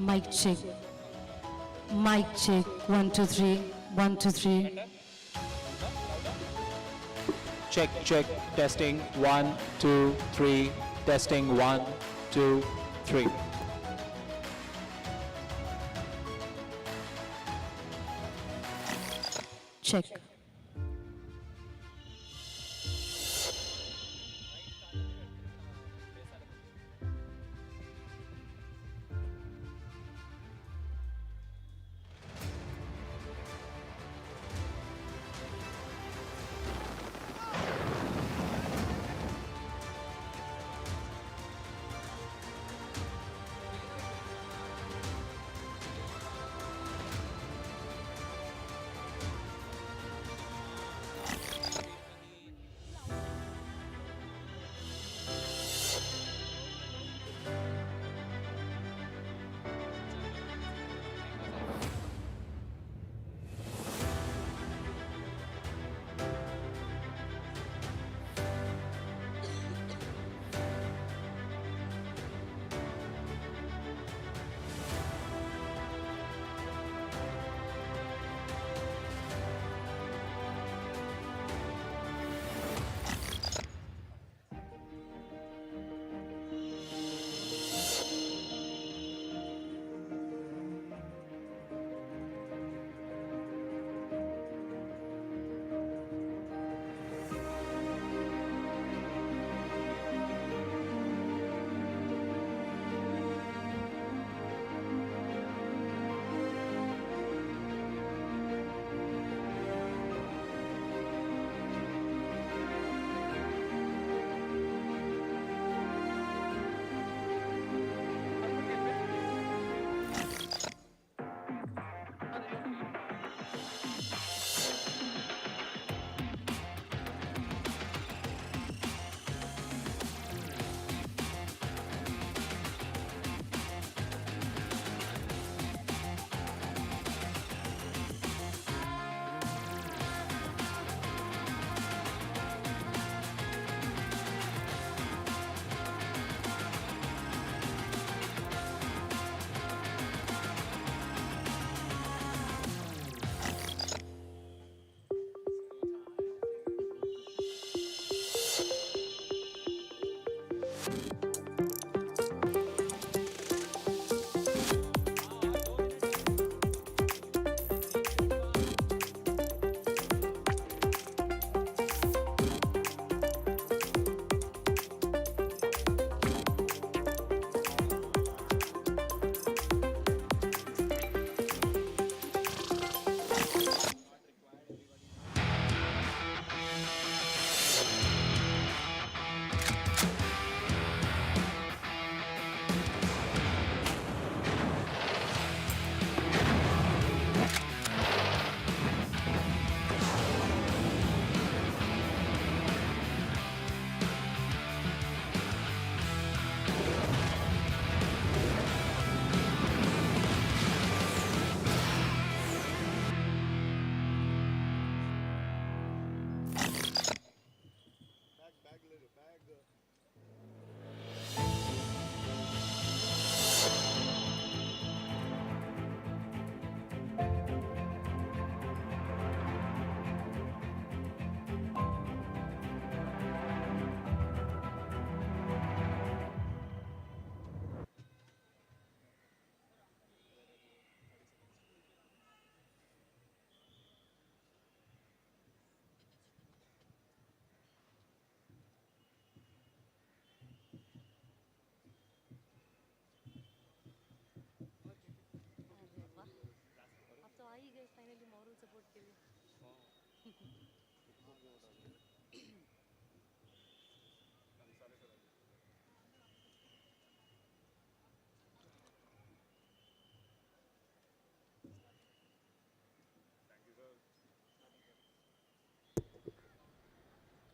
Mic check. Mic check. 1, 2, 3. 1, 2, 3. Check, check, testing, 1, 2, 3, testing, 1, 2, 3. Check.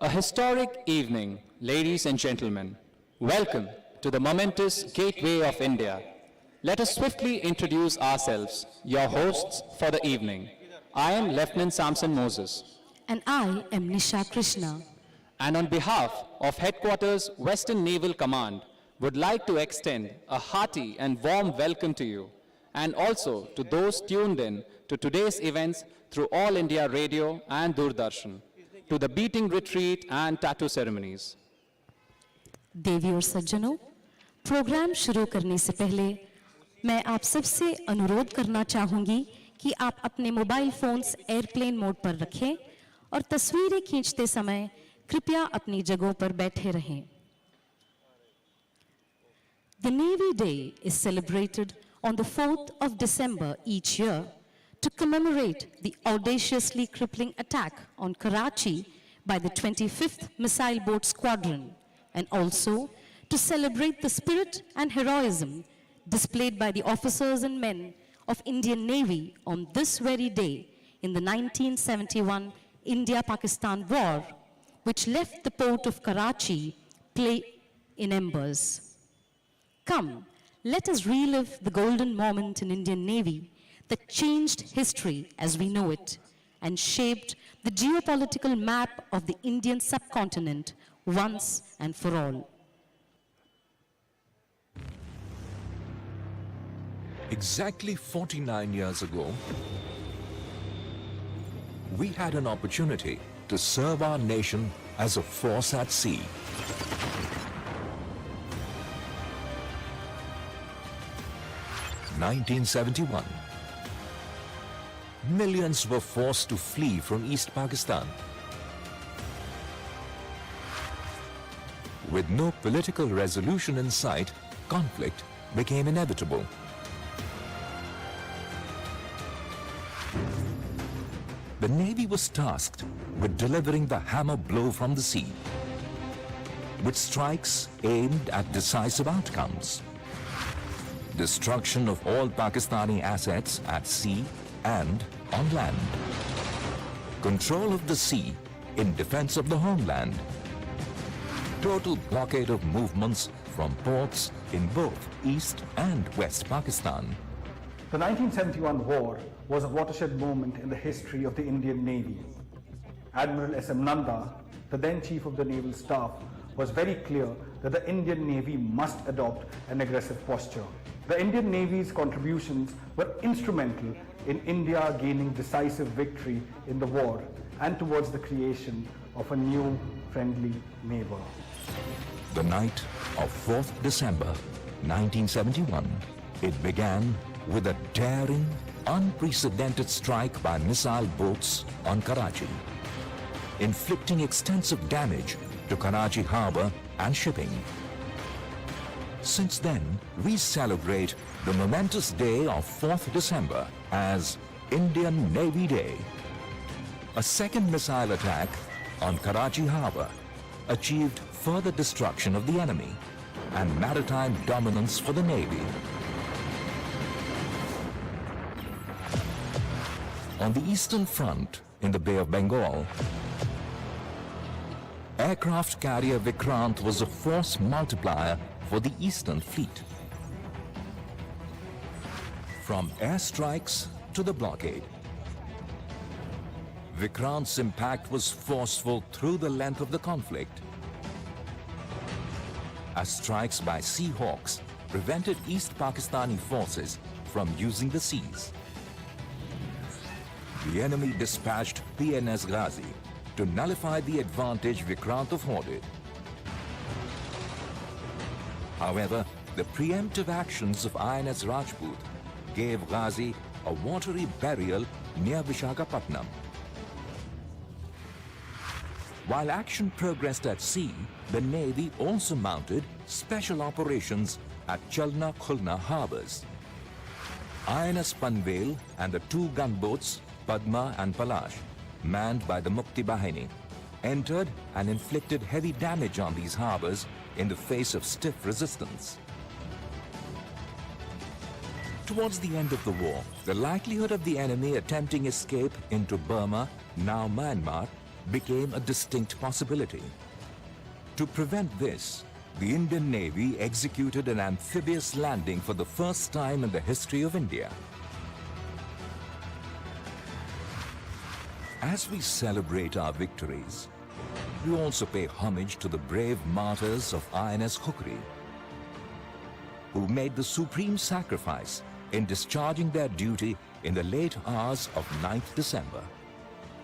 A historic evening, ladies and gentlemen. Welcome to the momentous Gateway of India. Let us swiftly introduce ourselves, your hosts for the evening. I am Lieutenant Samson Moses. And I am Nisha Krishna. And on behalf of Headquarters Western Naval Command, would like to extend a hearty and warm welcome to you and also to those tuned in to today's events through All India Radio and Doordarshan, to the beating retreat and tattoo ceremonies. देवी और सज्जनों, programme शुरू करने से पहले मैं आप सबसे अनुरोध करना चाहूंगी कि आप अपने मोबाइल फोन्स एयरप्लेन मोड पर रखें और तस्वीरें खींचते समय कृपया अपनी जगहों पर बैठे रहें। The Navy Day is celebrated on the 4th of December each year to commemorate the audaciously crippling attack on Karachi by the 25th Missile Boat Squadron, and also to celebrate the spirit and heroism displayed by the officers and men of Indian Navy on this very day in the 1971 India-Pakistan War, which left the port of Karachi in embers. Come, let us relive the golden moment in Indian Navy that changed history as we know it and shaped the geopolitical map of the Indian subcontinent once and for all. Exactly 49 years ago, we had an opportunity to serve our nation as a force at sea. (1971). Millions were forced to flee from East Pakistan. With no political resolution in sight, conflict became inevitable. The Navy was tasked with delivering the hammer blow from the sea, with strikes aimed at decisive outcomes. Destruction of all Pakistani assets at sea and on land. Control of the sea in defense of the homeland. Total blockade of movements from ports in both East and West Pakistan. The 1971 war was a watershed moment in the history of the Indian Navy. Admiral S.M. Nanda, the then Chief of the Naval Staff, was very clear that the Indian Navy must adopt an aggressive posture. The Indian Navy's contributions were instrumental in India gaining decisive victory in the war and towards the creation of a new friendly neighbor. The night of 4th December 1971, it began with a daring, unprecedented strike by missile boats on Karachi, inflicting extensive damage to Karachi harbour and shipping. Since then, we celebrate the momentous day of 4th December as Indian Navy Day. A second missile attack on Karachi harbour achieved further destruction of the enemy and maritime dominance for the Navy. On the Eastern Front, in the Bay of Bengal, aircraft carrier Vikrant was a force multiplier for the Eastern Fleet. From airstrikes to the blockade, Vikrant's impact was forceful through the length of the conflict, as strikes by Sea Hawks prevented East Pakistani forces from using the seas. The enemy dispatched PNS Ghazi to nullify the advantage Vikrant afforded. However, the preemptive actions of INS Rajput gave Ghazi a watery burial near Vishakhapatnam. While action progressed at sea, the Navy also mounted special operations at Chalna Khulna harbors. INS Panvel and the two gunboats Padma and Palash, manned by the Mukti Bahini, entered and inflicted heavy damage on these harbors in the face of stiff resistance. Towards the end of the war, the likelihood of the enemy attempting escape into Burma, now Myanmar, became a distinct possibility. To prevent this, the Indian Navy executed an amphibious landing for the first time in the history of India. As we celebrate our victories, we also pay homage to the brave martyrs of INS Khukri, who made the supreme sacrifice in discharging their duty in the late hours of 9th December.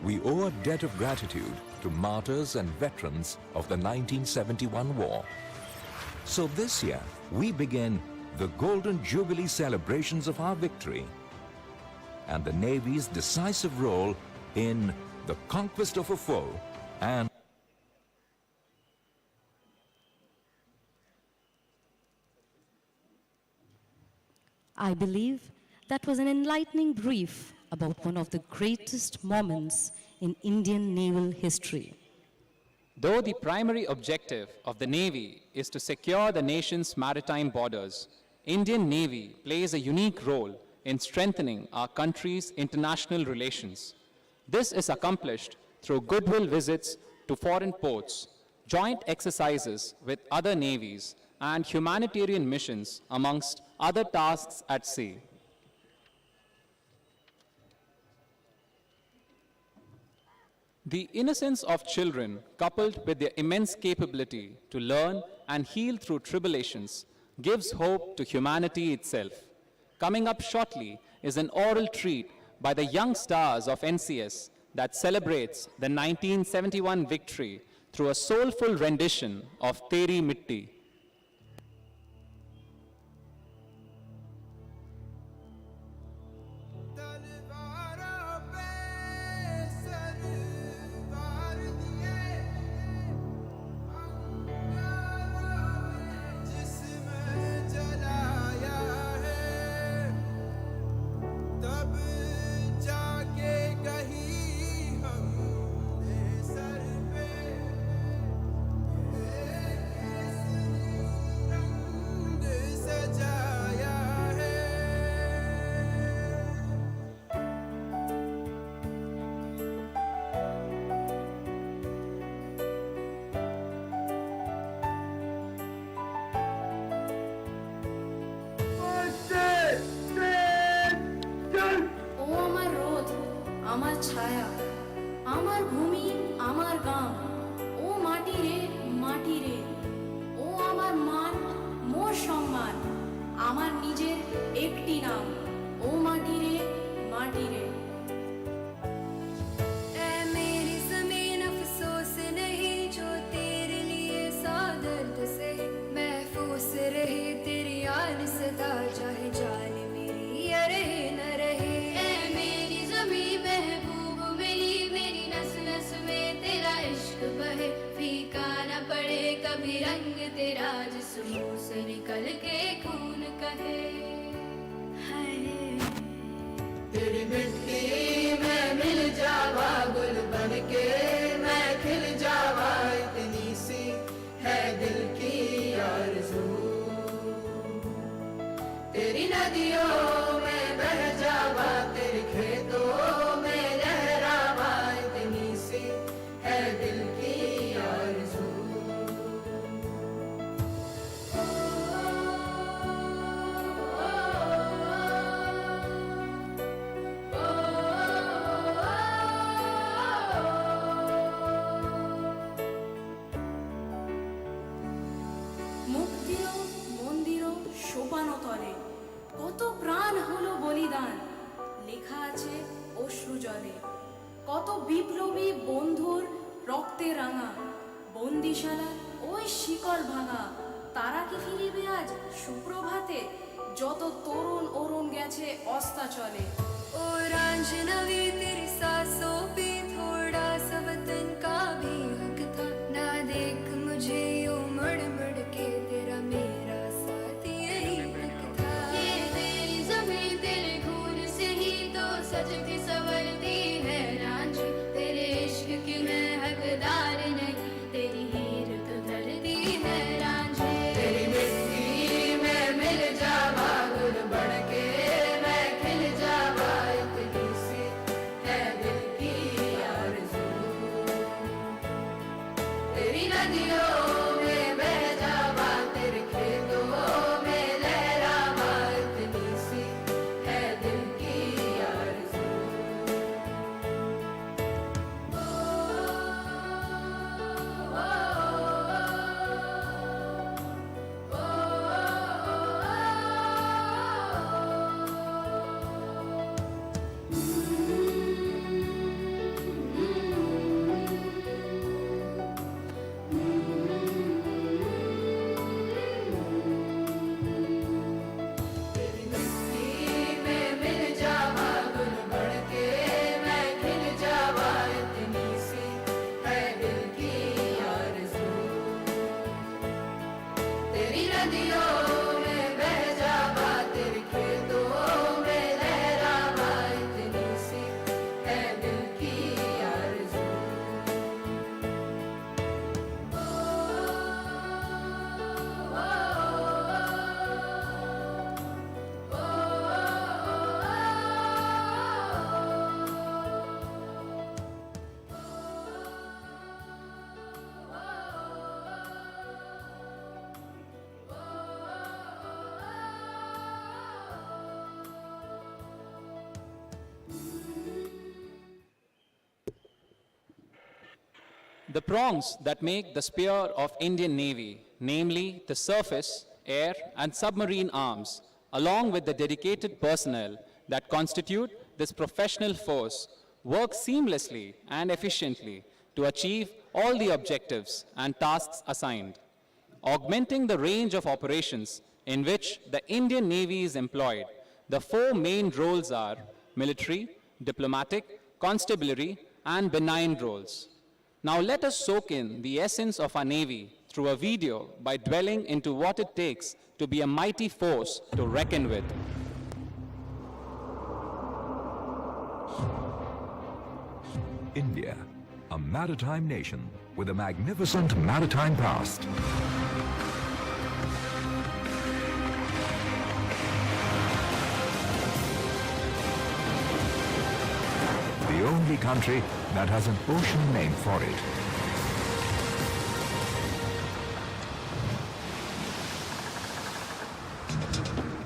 We owe a debt of gratitude to martyrs and veterans of the 1971 war. So this year, we begin the Golden Jubilee celebrations of our victory and the Navy's decisive role in the conquest of a foe and I believe that was an enlightening brief about one of the greatest moments in Indian naval history. Though the primary objective of the Navy is to secure the nation's maritime borders, Indian Navy plays a unique role in strengthening our country's international relations. This is accomplished through goodwill visits to foreign ports, joint exercises with other navies, and humanitarian missions, amongst other tasks at sea. The innocence of children, coupled with their immense capability to learn and heal through tribulations, gives hope to humanity itself. Coming up shortly is an oral treat by the young stars of NCS that celebrates the 1971 victory through a soulful rendition of Teri Mitti. আমার ছায়া আমার ভূমি আমার গাম ও মাটি রে ও আমার মান মোর সম্মান আমার নিজের একটি নাম ও মাটি রে ऐ मेरी ज़मीन अफ़सोस नहीं जो तेरे लिए सा दर्द से महफूस रहे तेरी याद सदा चाहे जान मेरी या रहे न रहे ऐ मेरी ज़मीन महबूब मेरी नस नस में तेरा इश्क बहे फीका न पड़े कभी रंग तेरा जिस मुंह से निकल के खून कहे तेरी मिट्टी में मिल जावा गुल बन के मैं खिल जावा इतनी सी है दिल की आरज़ू तेरी नदियों में बह जावा तेरे खेतों में लहरावा इतनी सी है दिल की आरज़ू মুক্তিও মন্দিরও সোপানো তলে কত প্রাণ হলো বলিদান লেখা আছে অশ্রু জলে কত বিপ্লবী বন্ধুর রক্তে রাঙা বন্দিশালা ওই শিকল ভাঙা তারা কি ফিরিবে আজ সুপ্রভাতে যত তরুণ অরুণ গেছে অস্তাচলে ओ रांझनवी तेरी सांसों पे थोड़ा सा वतन का भी हक था ना देख मुझे यूं मुड़ मुड़ के तेरा मेरा साथ यही तक था ये तेरी ज़मीं तेरे खून से ही तो सजती संवरती है रांझ तेरे इश्क की मैं हकदार नहीं तेरी हीर तो धरती है रांझ तेरी मिट्टी में मिल जावा गुल बढ़ के मैं खिल जावा इतनी सी है दिल की आरज़ू तेरी नदियों में बह जावा तेरे खेतों में लहरावा इतनी सी है दिल की आरज़ू The prongs that make the spear of Indian Navy, namely the surface, air, and submarine arms, along with the dedicated personnel that constitute this professional force, work seamlessly and efficiently to achieve all the objectives and tasks assigned. Augmenting the range of operations in which the Indian Navy is employed, the four main roles are military, diplomatic, constabulary, and benign roles. Now let us soak in the essence of our Navy through a video by dwelling into what it takes to be a mighty force to reckon with. India, a maritime nation with a magnificent maritime past. The only country that has an ocean name for it.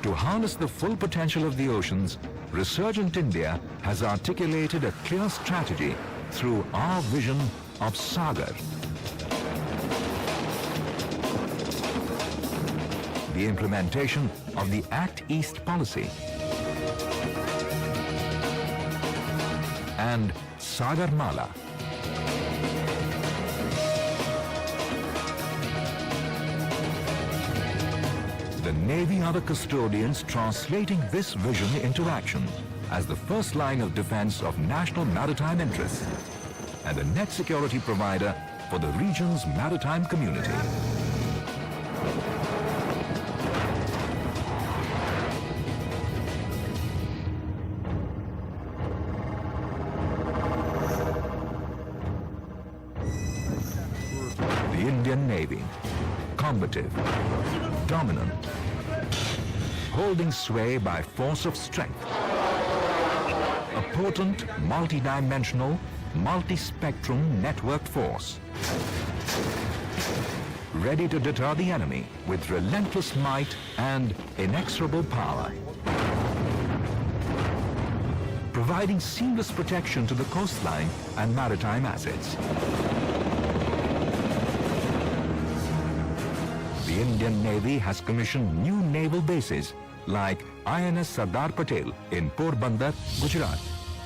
To harness the full potential of the oceans, Resurgent India has articulated a clear strategy through our vision of Sagar. The implementation of the Act East policy and Sagarmala. The Navy are the custodians translating this vision into action as the first line of defense of national maritime interests and a net security provider for the region's maritime community. The Indian Navy, combative, dominant, holding sway by force of strength. A potent, multidimensional, multi-spectrum networked force. Ready to deter the enemy with relentless might and inexorable power. Providing seamless protection to the coastline and maritime assets. The Indian Navy has commissioned new naval bases like INS Sardar Patel in Porbandar, Gujarat,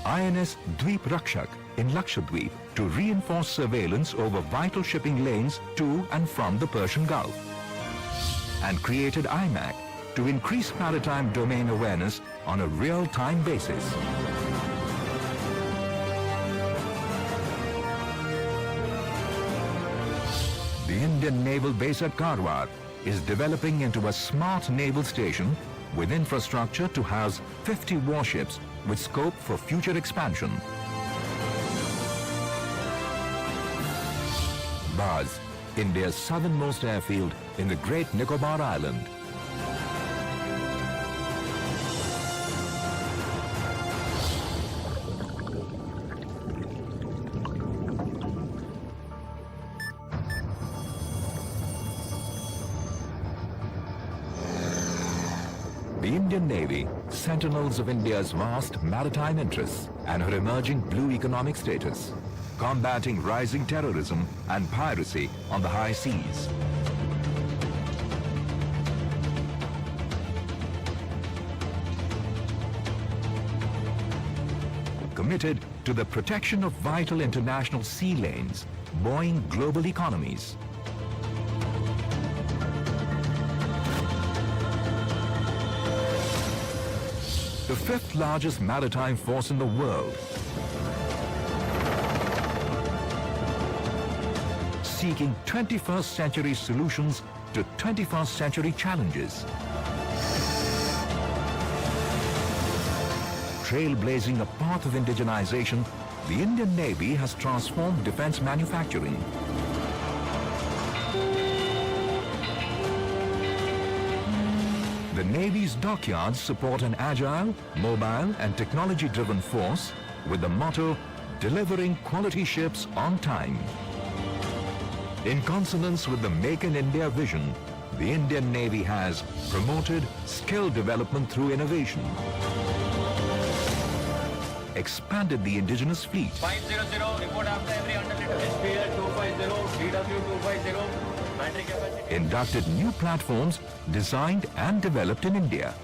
INS Dweep Rakshak in Lakshadweep to reinforce surveillance over vital shipping lanes to and from the Persian Gulf, and created IMAC to increase maritime domain awareness on a real-time basis. The Indian Naval Base at Karwar is developing into a smart naval station with infrastructure to house 50 warships with scope for future expansion. Baz, India's southernmost airfield in the Great Nicobar Island. The Indian Navy, sentinels of India's vast maritime interests and her emerging blue economic status, combating rising terrorism and piracy on the high seas. Committed to the protection of vital international sea lanes, buoying global economies. The fifth largest maritime force in the world, seeking 21st century solutions to 21st century challenges. Trailblazing a path of indigenization, the Indian Navy has transformed defense manufacturing. The Navy's dockyards support an agile, mobile, and technology-driven force with the motto, delivering quality ships on time. In consonance with the Make in India vision, the Indian Navy has promoted skill development through innovation, expanded the indigenous fleet, 500, report after every 100 liter. SPL 250, DW 250, battery capacity. inducted new platforms designed and developed in India.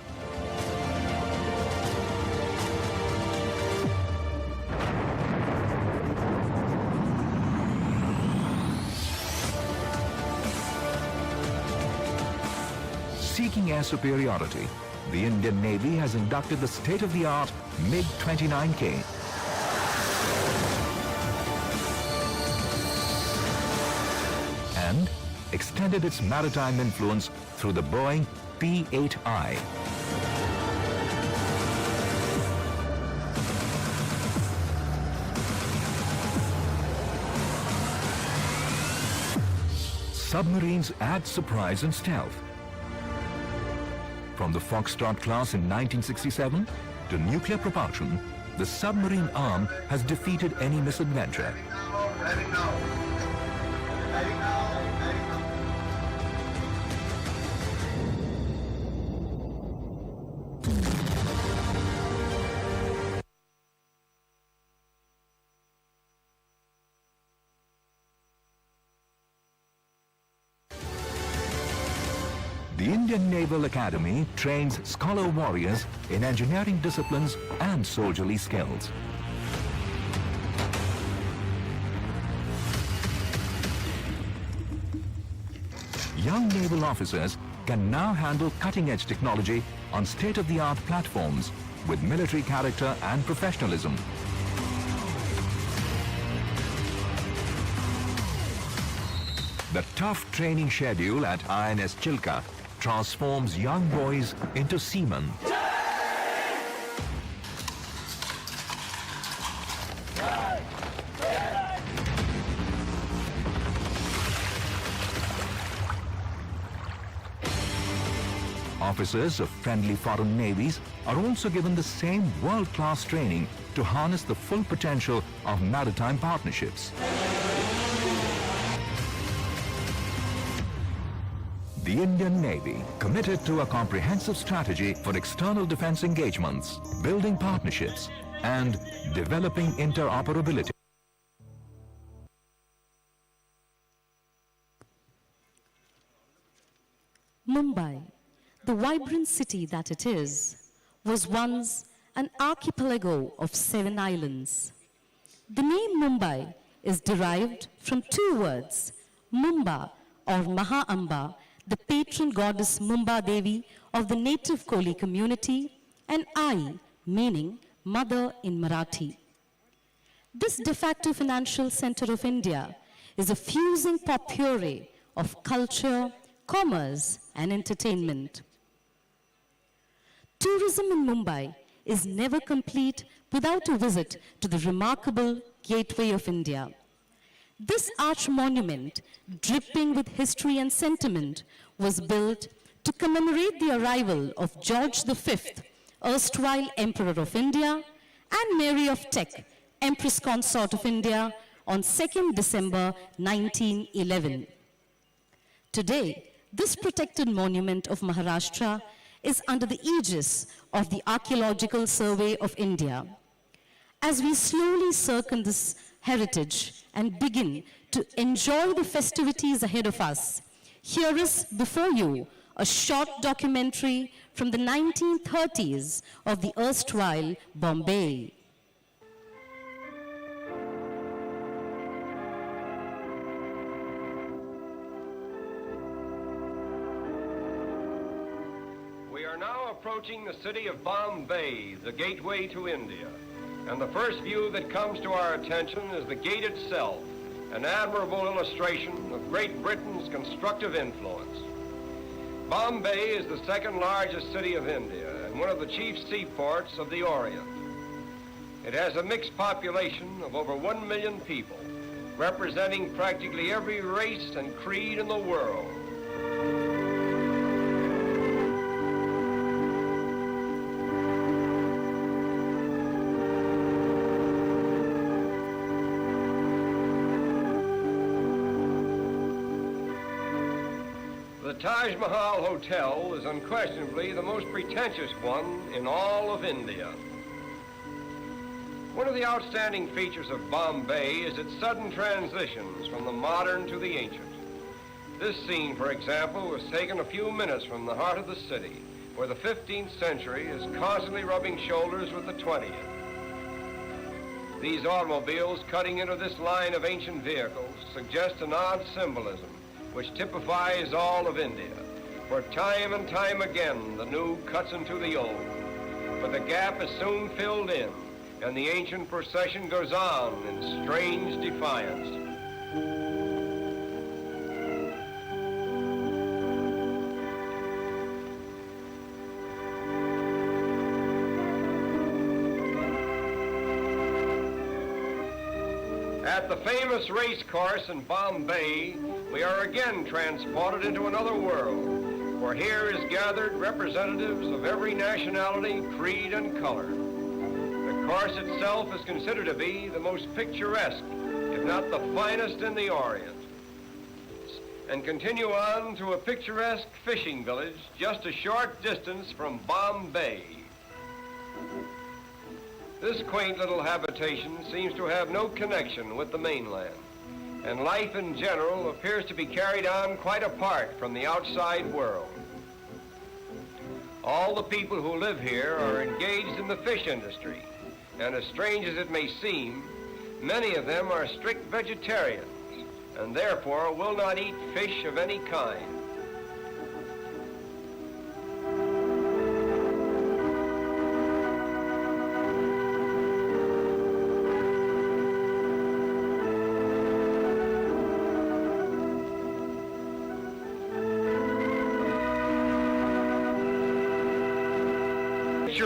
Seeking air superiority, the Indian Navy has inducted the state-of-the-art MiG-29K. And extended its maritime influence through the Boeing P-8I. Submarines add surprise and stealth. From the Foxtrot class in 1967 to nuclear propulsion, the submarine arm has defeated any misadventure. The Indian Naval Academy trains scholar warriors in engineering disciplines and soldierly skills. Young naval officers can now handle cutting-edge technology on state-of-the-art platforms with military character and professionalism. The tough training schedule at INS Chilka transforms young boys into seamen. Officers of friendly foreign navies are also given the same world-class training to harness the full potential of maritime partnerships. The Indian Navy, committed to a comprehensive strategy for external defense engagements, building partnerships, and developing interoperability. Mumbai, the vibrant city that it is, was once an archipelago of 7 islands. The name Mumbai is derived from 2 words, Mumba or Maha Amba, the patron goddess Mumba Devi of the native Koli community, and Ai, meaning mother in Marathi. This de facto financial center of India is a fusing potpourri of culture, commerce, and entertainment. Tourism in Mumbai is never complete without a visit to the remarkable Gateway of India. This arch monument, dripping with history and sentiment, was built to commemorate the arrival of George V, erstwhile Emperor of India, and Mary of Teck, Empress Consort of India, on 2nd December 1911. Today, this protected monument of Maharashtra is under the aegis of the Archaeological Survey of India. As we slowly circle this heritage and begin to enjoy the festivities ahead of us, here is before you a short documentary from the 1930s of the erstwhile Bombay. We are now approaching the city of Bombay, the gateway to India. And the first view that comes to our attention is the gate itself, an admirable illustration of Great Britain's constructive influence. Bombay is the second largest city of India and one of the chief seaports of the Orient. It has a mixed population of over 1 million people, representing practically every race and creed in the world. The Taj Mahal Hotel is unquestionably the most pretentious one in all of India. One of the outstanding features of Bombay is its sudden transitions from the modern to the ancient. This scene, for example, was taken a few minutes from the heart of the city, where the 15th century is constantly rubbing shoulders with the 20th. These automobiles cutting into this line of ancient vehicles suggest an odd symbolism which typifies all of India, for time and time again the new cuts into the old. But the gap is soon filled in, and the ancient procession goes on in strange defiance. At the famous race course in Bombay, we are again transported into another world, for here is gathered representatives of every nationality, creed, and color. The course itself is considered to be the most picturesque, if not the finest in the Orient, and continue on to a picturesque fishing village just a short distance from Bombay. This quaint little habitation seems to have no connection with the mainland, and life in general appears to be carried on quite apart from the outside world. All the people who live here are engaged in the fish industry, and as strange as it may seem, many of them are strict vegetarians, and therefore will not eat fish of any kind.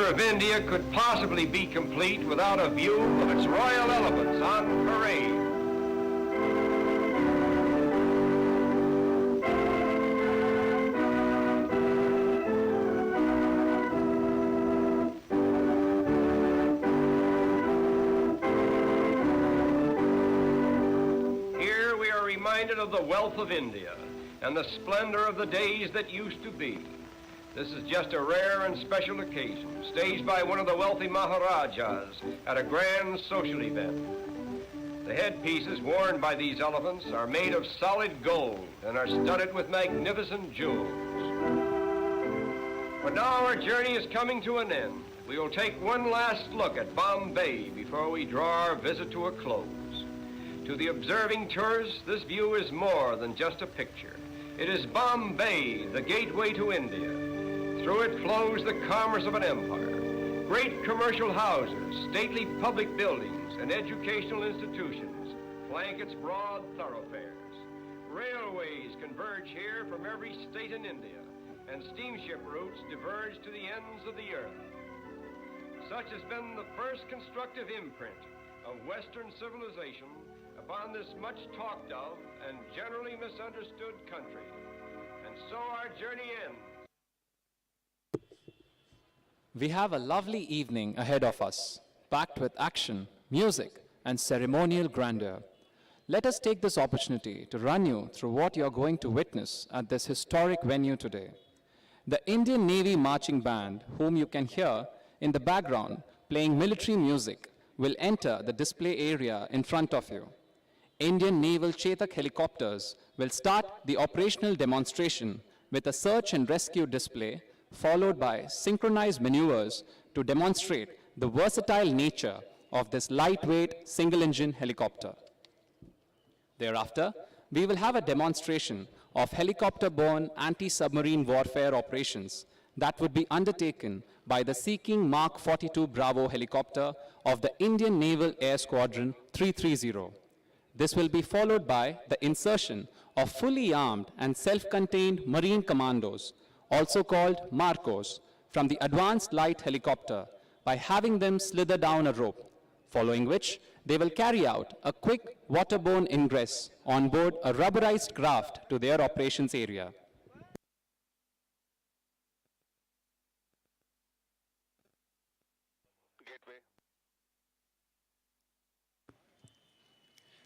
Of India could possibly be complete without a view of its royal elephants on parade. Here we are reminded of the wealth of India and the splendor of the days that used to be. This is just a rare and special occasion, staged by one of the wealthy Maharajas at a grand social event. The headpieces worn by these elephants are made of solid gold and are studded with magnificent jewels. But now our journey is coming to an end. We will take one last look at Bombay before we draw our visit to a close. To the observing tourist, this view is more than just a picture. It is Bombay, the gateway to India. Through it flows the commerce of an empire. Great commercial houses, stately public buildings, and educational institutions flank its broad thoroughfares. Railways converge here from every state in India, and steamship routes diverge to the ends of the earth. Such has been the first constructive imprint of Western civilization upon this much talked of and generally misunderstood country. And so our journey ends. We have a lovely evening ahead of us, packed with action, music, and ceremonial grandeur. Let us take this opportunity to run you through what you're going to witness at this historic venue today. The Indian Navy Marching Band, whom you can hear in the background playing military music, will enter the display area in front of you. Indian Naval Chetak helicopters will start the operational demonstration with a search and rescue display, followed by synchronized maneuvers to demonstrate the versatile nature of this lightweight single-engine helicopter. Thereafter, we will have a demonstration of helicopter-borne anti-submarine warfare operations that would be undertaken by the Seeking Mark 42 Bravo helicopter of the Indian Naval Air Squadron 330. This will be followed by the insertion of fully armed and self-contained Marine commandos, also called Marcos, from the Advanced Light Helicopter by having them slither down a rope, following which they will carry out a quick waterborne ingress on board a rubberized craft to their operations area.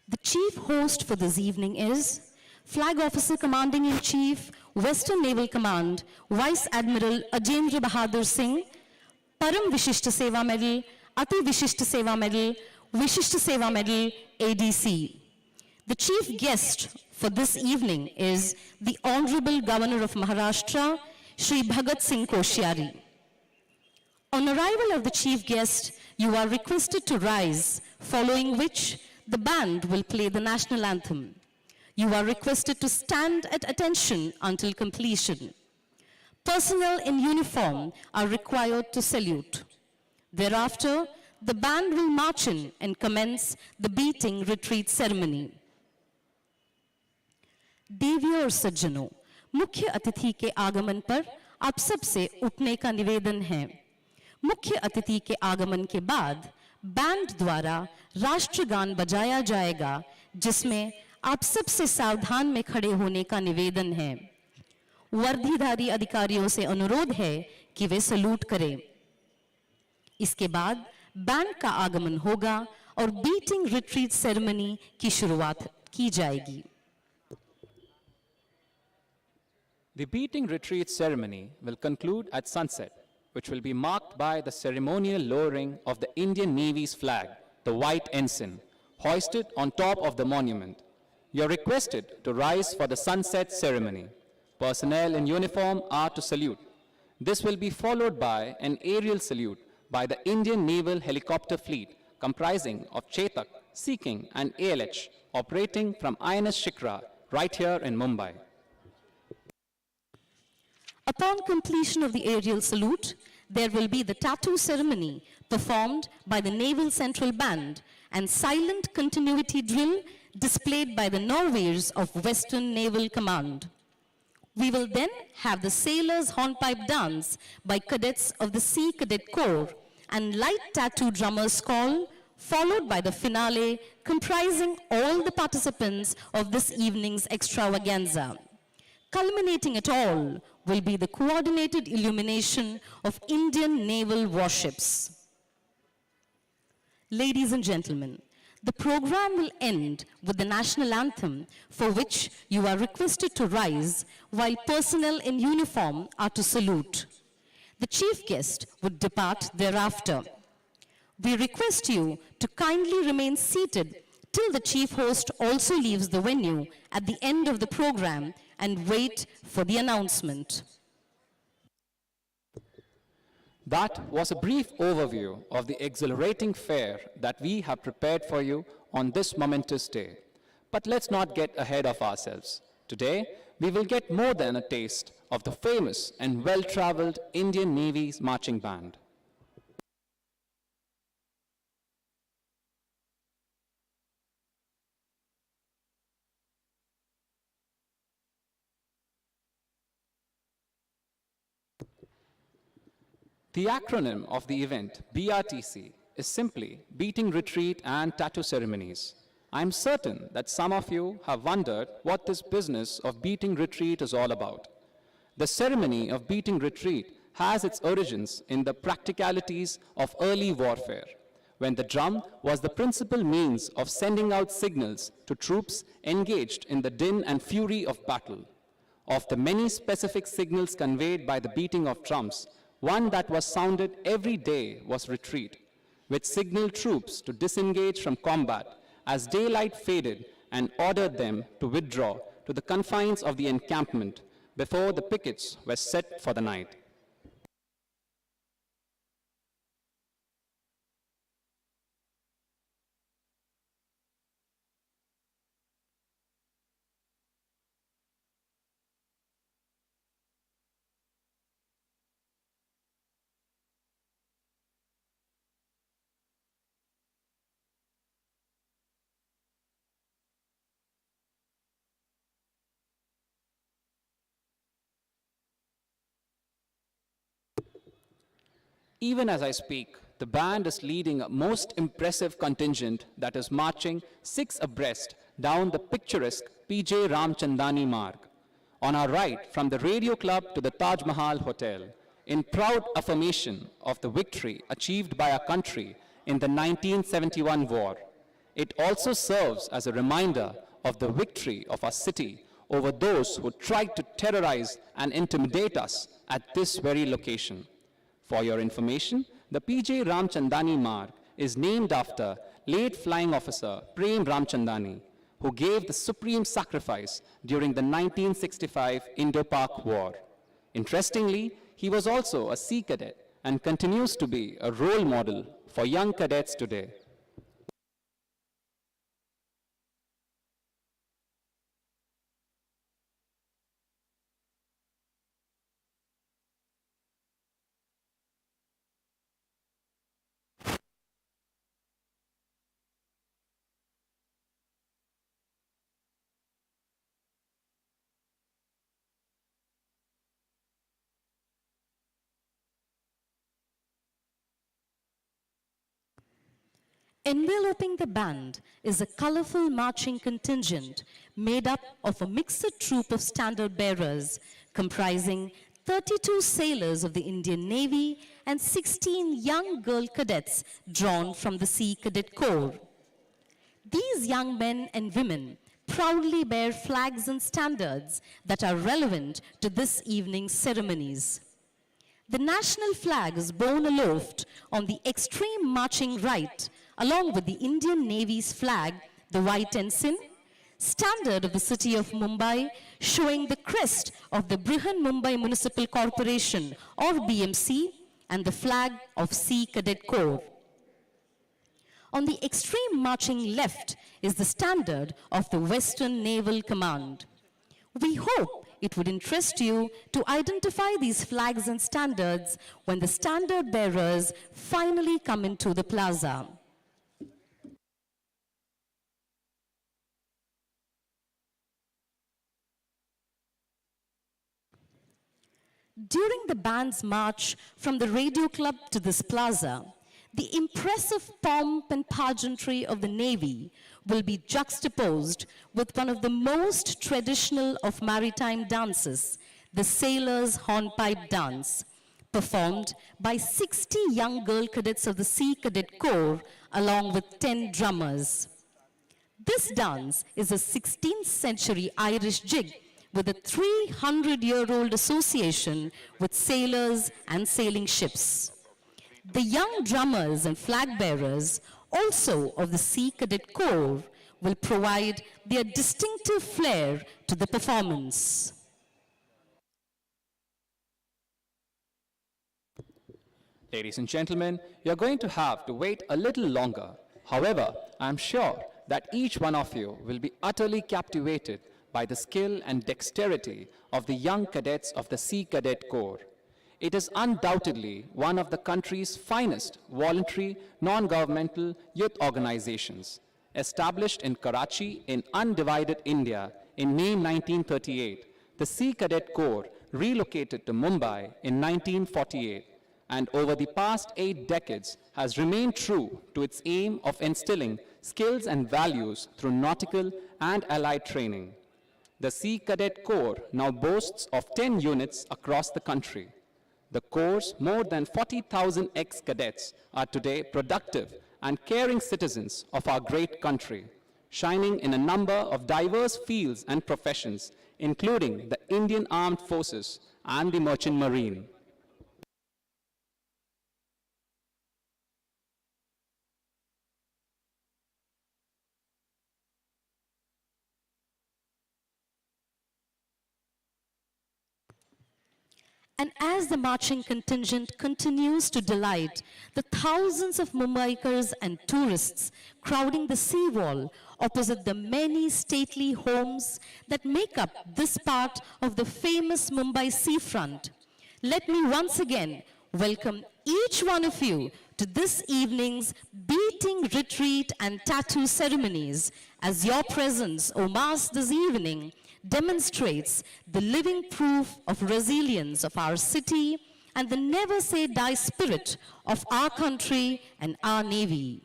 The chief host for this evening is Flag Officer Commanding-in-Chief, Western Naval Command, Vice Admiral Ajendra Bahadur Singh, Param Vishishta Seva Medal, Ati Vishisht Seva Medal, ADC. The chief guest for this evening is the Honorable Governor of Maharashtra, Shri Bhagat Singh Koshyari. On arrival of the chief guest, you are requested to rise, following which the band will play the national anthem. You are requested to stand at attention until completion. Personnel in uniform are required to salute. Thereafter, the band will march in and commence the beating retreat ceremony. देवियों और सज्जनों, मुख्य अतिथि के आगमन पर आप सब से उठने का निवेदन है। मुख्य अतिथि के आगमन के बाद बैंड द्वारा राष्ट्रगान बजाया जाएगा, जिसमें आप सब से सावधान में खड़े होने का निवेदन है। वर्दीधारी अधिकारियों से अनुरोध है कि वे सलूट करें। इसके बाद बैंड का आगमन होगा और बीटिंग रिट्रीट सेरेमनी की शुरुआत की जाएगी। The beating retreat ceremony will conclude at sunset, which will be marked by the ceremonial lowering of the Indian Navy's flag, the white ensign, hoisted on top of the monument. You are requested to rise for the sunset ceremony. Personnel in uniform are to salute. This will be followed by an aerial salute by the Indian Naval Helicopter Fleet, comprising of Chetak, Sea King, and ALH, operating from INS Shikra, right here in Mumbai. Upon completion of the aerial salute, there will be the tattoo ceremony performed by the Naval Central Band and silent continuity drill displayed by the Norwegians of Western Naval Command. We will then have the sailors' hornpipe dance by cadets of the Sea Cadet Corps and light tattoo drummers call, followed by the finale comprising all the participants of this evening's extravaganza. Culminating it all will be the coordinated illumination of Indian naval warships. Ladies and gentlemen, the program will end with the national anthem, for which you are requested to rise while personnel in uniform are to salute. The chief guest would depart thereafter. We request you to kindly remain seated till the chief host also leaves the venue at the end of the program and wait for the announcement. That was a brief overview of the exhilarating fare that we have prepared for you on this momentous day. But let's not get ahead of ourselves. Today, we will get more than a taste of the famous and well-traveled Indian Navy's marching band. The acronym of the event, BRTC, is simply Beating Retreat and Tattoo Ceremonies. I'm certain that some of you have wondered what this business of beating retreat is all about. The ceremony of beating retreat has its origins in the practicalities of early warfare, when the drum was the principal means of sending out signals to troops engaged in the din and fury of battle. Of the many specific signals conveyed by the beating of drums, one that was sounded every day was retreat, which signaled troops to disengage from combat as daylight faded and ordered them to withdraw to the confines of the encampment before the pickets were set for the night. Even as I speak, the band is leading a most impressive contingent that is marching 6 abreast down the picturesque PJ Ramchandani Marg. On our right, from the Radio Club to the Taj Mahal Hotel, in proud affirmation of the victory achieved by our country in the 1971 war. It also serves as a reminder of the victory of our city over those who tried to terrorize and intimidate us at this very location. For your information, The PJ Ramchandani Marg is named after late flying officer Prem Ramchandani, who gave the supreme sacrifice during the 1965 Indo-Pak War. Interestingly, he was also a Sea Cadet and continues to be a role model for young cadets today. Enveloping the band is a colorful marching contingent made up of a mixed troop of standard bearers comprising 32 sailors of the Indian Navy and 16 young girl cadets drawn from the Sea Cadet Corps. These young men and women proudly bear flags and standards that are relevant to this evening's ceremonies. The national flag is borne aloft on the extreme marching right, along with the Indian Navy's flag, the white ensign, standard of the city of Mumbai, showing the crest of the Brihan Mumbai Municipal Corporation, or BMC, and the flag of Sea Cadet Corps. On the extreme marching left is the standard of the Western Naval Command. We hope it would interest you to identify these flags and standards when the standard bearers finally come into the plaza. During the band's march from the radio club to this plaza, the impressive pomp and pageantry of the Navy will be juxtaposed with one of the most traditional of maritime dances, the Sailor's Hornpipe Dance, performed by 60 young girl cadets of the Sea Cadet Corps along with 10 drummers. This dance is a 16th century Irish jig with a 300-year-old association with sailors and sailing ships. The young drummers and flag bearers, also of the Sea Cadet Corps, will provide their distinctive flair to the performance. Ladies and gentlemen, you're going to have to wait a little longer. However, I'm sure that each one of you will be utterly captivated by the skill and dexterity of the young cadets of the Sea Cadet Corps. It is undoubtedly one of the country's finest voluntary, non-governmental youth organizations. Established in Karachi in undivided India in May 1938, the Sea Cadet Corps relocated to Mumbai in 1948, and over the past 8 decades has remained true to its aim of instilling skills and values through nautical and allied training. The Sea Cadet Corps now boasts of 10 units across the country. The Corps' more than 40,000 ex-cadets are today productive and caring citizens of our great country, shining in a number of diverse fields and professions, including the Indian Armed Forces and the Merchant Marine. And as the marching contingent continues to delight the thousands of Mumbaikars and tourists crowding the seawall opposite the many stately homes that make up this part of the famous Mumbai seafront, let me once again welcome each one of you to this evening's beating retreat and tattoo ceremonies, as your presence, O Mass, this evening demonstrates the living proof of resilience of our city and the never say die spirit of our country and our Navy.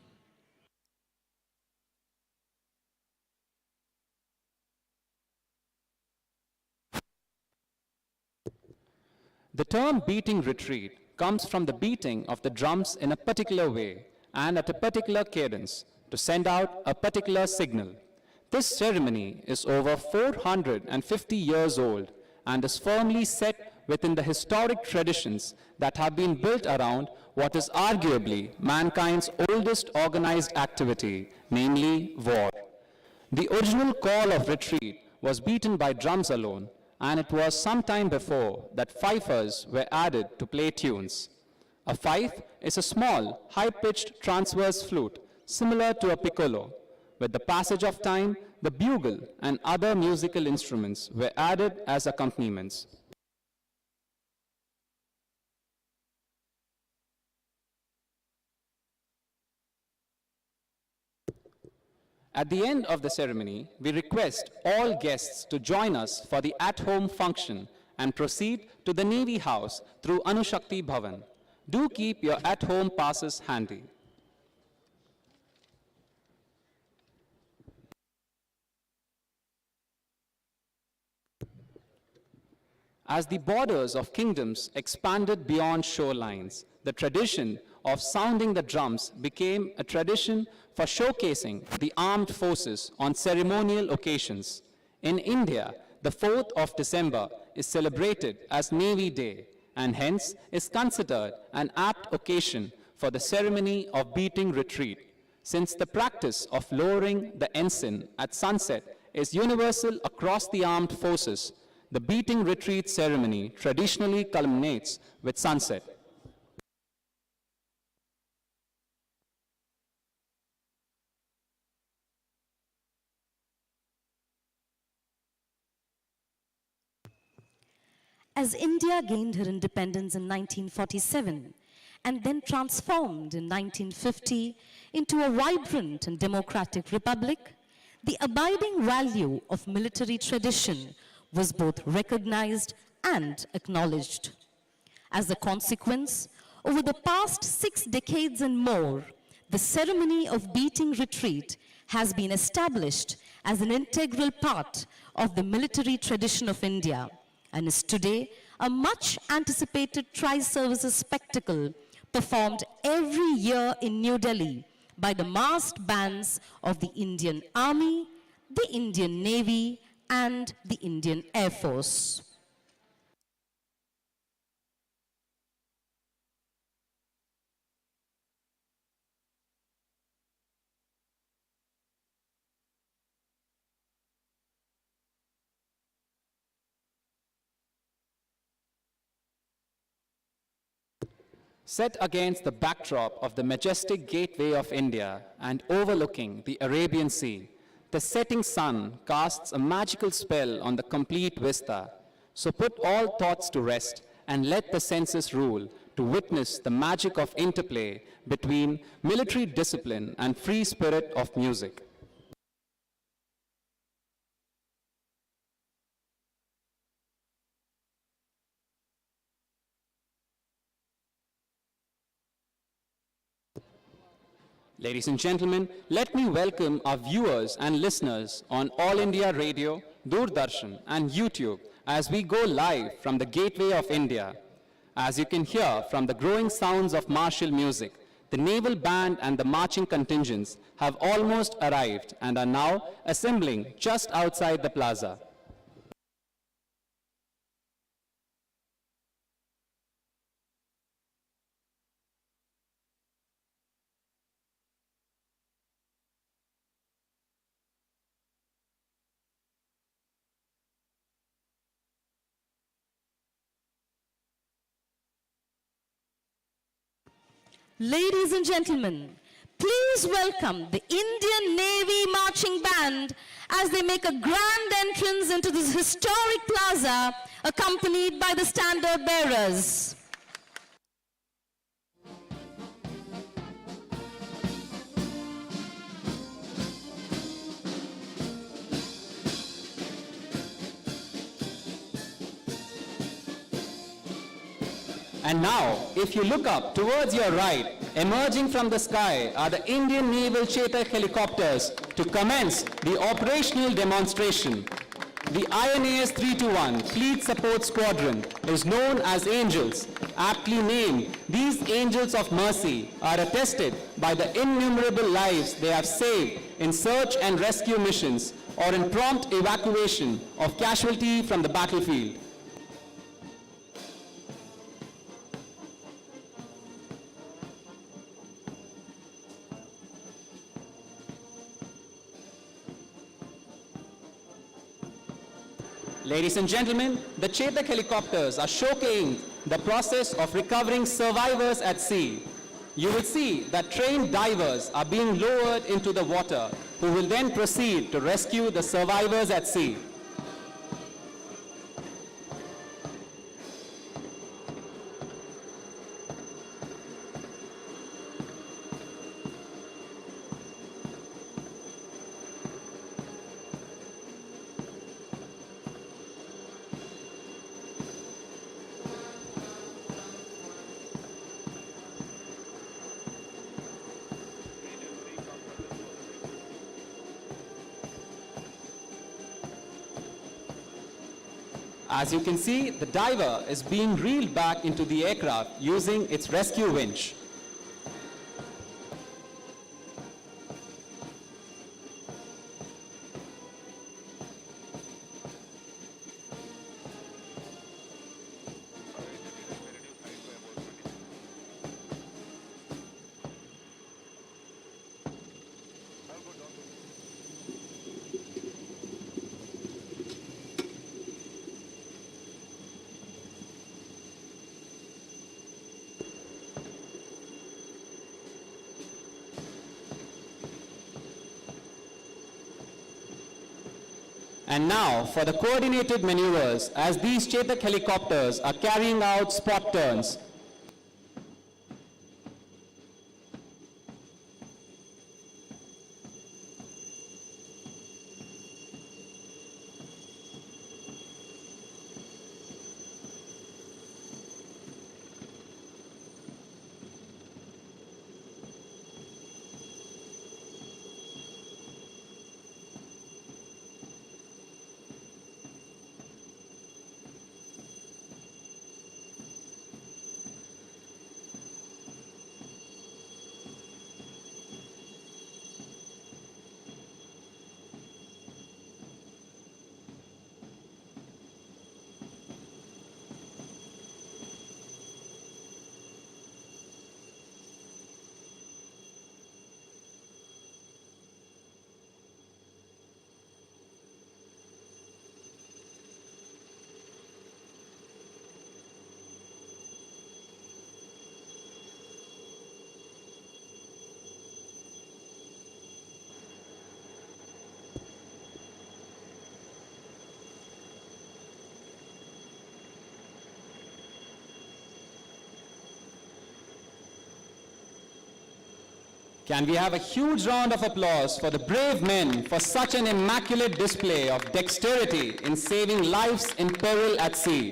The term beating retreat comes from the beating of the drums in a particular way and at a particular cadence to send out a particular signal. This ceremony is over 450 years old and is firmly set within the historic traditions that have been built around what is arguably mankind's oldest organized activity, namely war. The original call of retreat was beaten by drums alone, and it was some time before that fifers were added to play tunes. A fife is a small, high-pitched transverse flute similar to a piccolo. With the passage of time, the bugle and other musical instruments were added as accompaniments. At the end of the ceremony, we request all guests to join us for the at-home function and proceed to the Navy House through Anushakti Bhavan. Do keep your at-home passes handy. As the borders of kingdoms expanded beyond shorelines, the tradition of sounding the drums became a tradition for showcasing the armed forces on ceremonial occasions. In India, the 4th of December is celebrated as Navy Day and hence is considered an apt occasion for the ceremony of beating retreat, since the practice of lowering the ensign at sunset is universal across the armed forces. The beating retreat ceremony traditionally culminates with sunset. As India gained her independence in 1947 and then transformed in 1950 into a vibrant and democratic republic, the abiding value of military tradition was both recognized and acknowledged. As a consequence, over the past 6 decades and more, the ceremony of beating retreat has been established as an integral part of the military tradition of India and is today a much anticipated tri-services spectacle performed every year in New Delhi by the massed bands of the Indian Army, the Indian Navy, and the Indian Air Force. Set against the backdrop of the majestic gateway of India and overlooking the Arabian Sea, the setting sun casts a magical spell on the complete vista. So put all thoughts to rest and let the senses rule to witness the magic of interplay between military discipline and free spirit of music. Ladies and gentlemen, let me welcome our viewers and listeners on All India Radio, Doordarshan and YouTube as we go live from the Gateway of India. As you can hear from the growing sounds of martial music, the naval band and the marching contingents have almost arrived and are now assembling just outside the plaza. Ladies and gentlemen, please welcome the Indian Navy Marching Band as they make a grand entrance into this historic plaza, accompanied by the standard bearers. And now, if you look up towards your right, emerging from the sky are the Indian Naval Chetak helicopters to commence the operational demonstration. The INAS 321 Fleet Support Squadron is known as Angels. Aptly named, these Angels of Mercy are attested by the innumerable lives they have saved in search and rescue missions or in prompt evacuation of casualty from the battlefield. Ladies and gentlemen, the Chetak helicopters are showcasing the process of recovering survivors at sea. You will see that trained divers are being lowered into the water, who will then proceed to rescue the survivors at sea. As you can see, the diver is being reeled back into the aircraft using its rescue winch. And now for the coordinated maneuvers as these Chetak helicopters are carrying out spot turns. Can we have a huge round of applause for the brave men for such an immaculate display of dexterity in saving lives in peril at sea?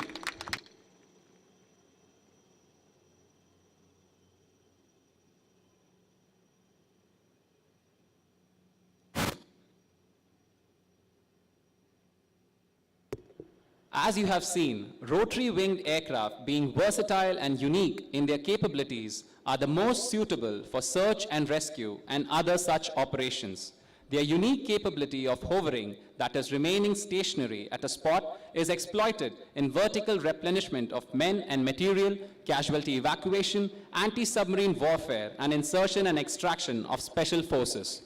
As you have seen, rotary-winged aircraft, being versatile and unique in their capabilities, are the most suitable for search and rescue and other such operations. Their unique capability of hovering, that is remaining stationary at a spot, is exploited in vertical replenishment of men and material, casualty evacuation, anti-submarine warfare, and insertion and extraction of special forces.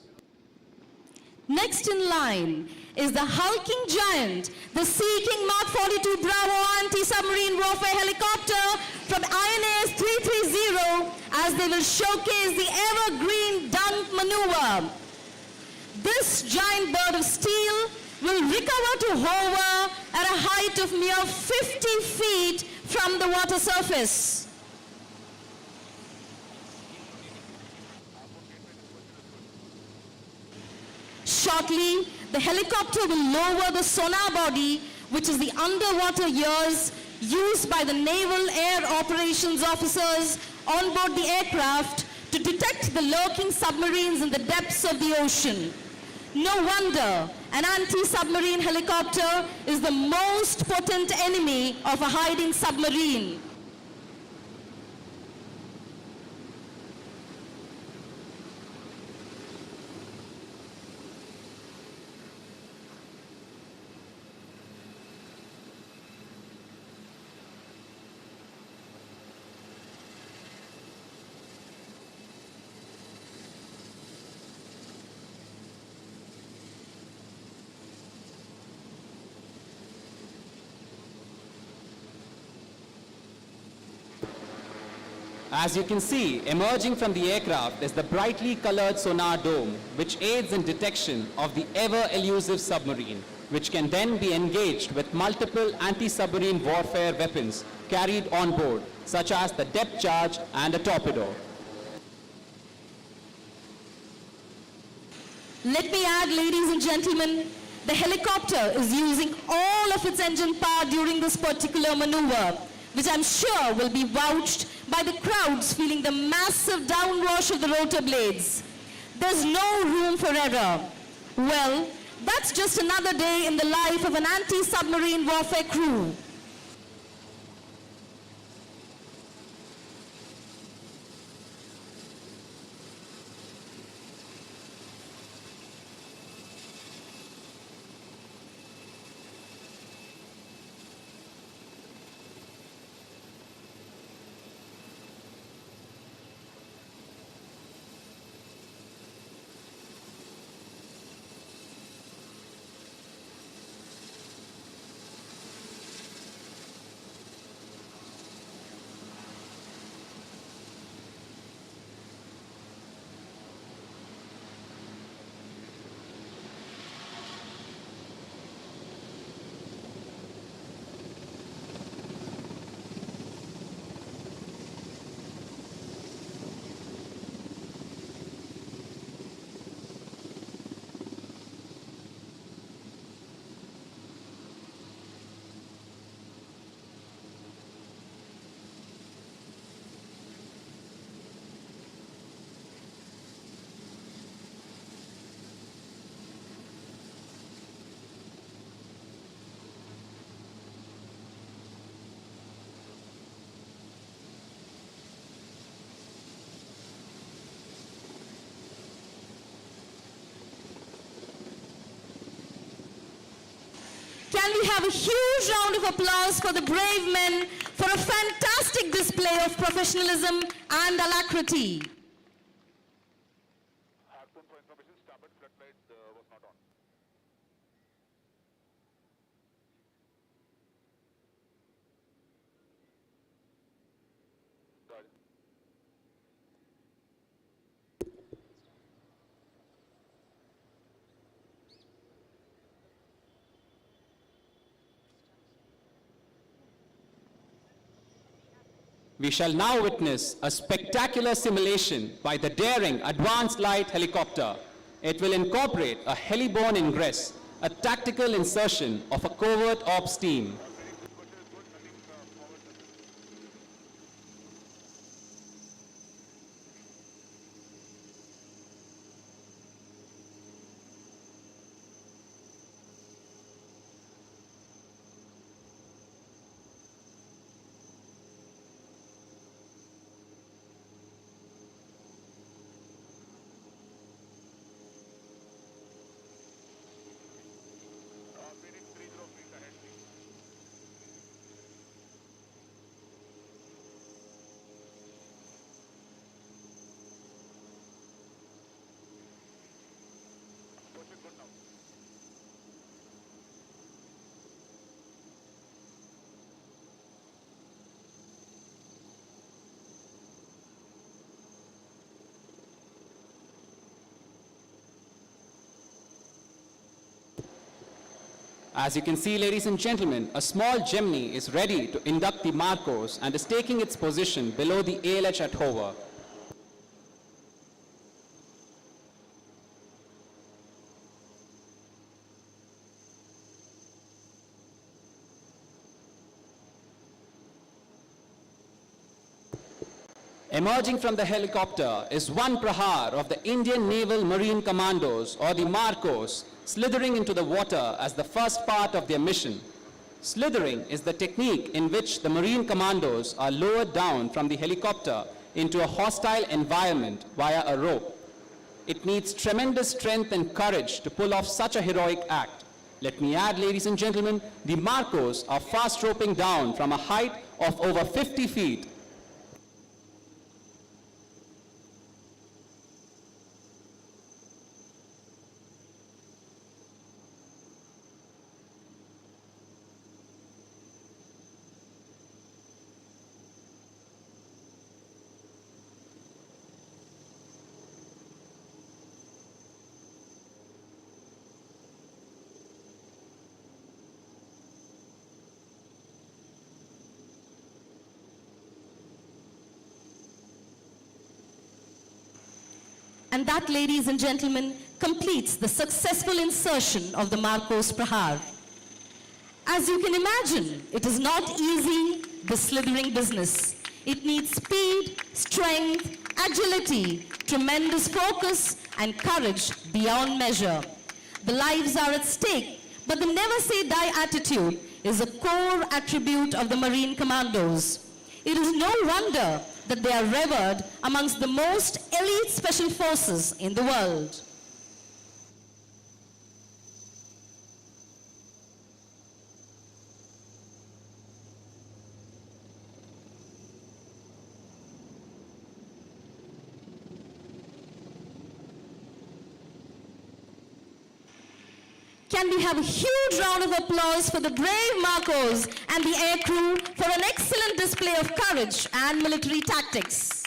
Next in line is the hulking giant, the Sea King Mark 42 Bravo anti-submarine warfare helicopter from INAS 330, as they will showcase the evergreen dunk maneuver. This giant bird of steel will recover to hover at a height of mere 50 feet from the water surface. Shortly, the helicopter will lower the sonar body, which is the underwater ears used by the naval air operations officers on board the aircraft to detect the lurking submarines in the depths of the ocean. No wonder an anti-submarine helicopter is the most potent enemy of a hiding submarine. As you can see, emerging from the aircraft is the brightly colored sonar dome, which aids in detection of the ever-elusive submarine, which can then be engaged with multiple anti-submarine warfare weapons carried on board, such as the depth charge and a torpedo. Let me add, ladies and gentlemen, the helicopter is using all of its engine power during this particular maneuver, which I'm sure will be vouched by the crowds feeling the massive downwash of the rotor blades. There's no room for error. Well, that's just another day in the life of an anti-submarine warfare crew. Can we have a huge round of applause for the brave men for a fantastic display of professionalism and alacrity? We shall now witness a spectacular simulation by the daring Advanced Light Helicopter. It will incorporate a heliborne ingress, a tactical insertion of a covert ops team. As you can see, ladies and gentlemen, a small Gemini is ready to induct the Marcos and is taking its position below the ALH at hover. Emerging from the helicopter is one Prahar of the Indian Naval Marine Commandos, or the Marcos, slithering into the water as the first part of their mission. Slithering is the technique in which the Marine Commandos are lowered down from the helicopter into a hostile environment via a rope. It needs tremendous strength and courage to pull off such a heroic act. Let me add, ladies and gentlemen, the Marcos are fast roping down from a height of over 50 feet. And that, ladies and gentlemen, completes the successful insertion of the Marcos Prahar. As you can imagine, it is not easy, this slithering business. It needs speed, strength, agility, tremendous focus, and courage beyond measure. The lives are at stake, but the never say die attitude is a core attribute of the Marine Commandos. It is no wonder that they are revered amongst the most elite special forces in the world. Can we have a huge round of applause for the brave Marcos and the air crew for an excellent display of courage and military tactics?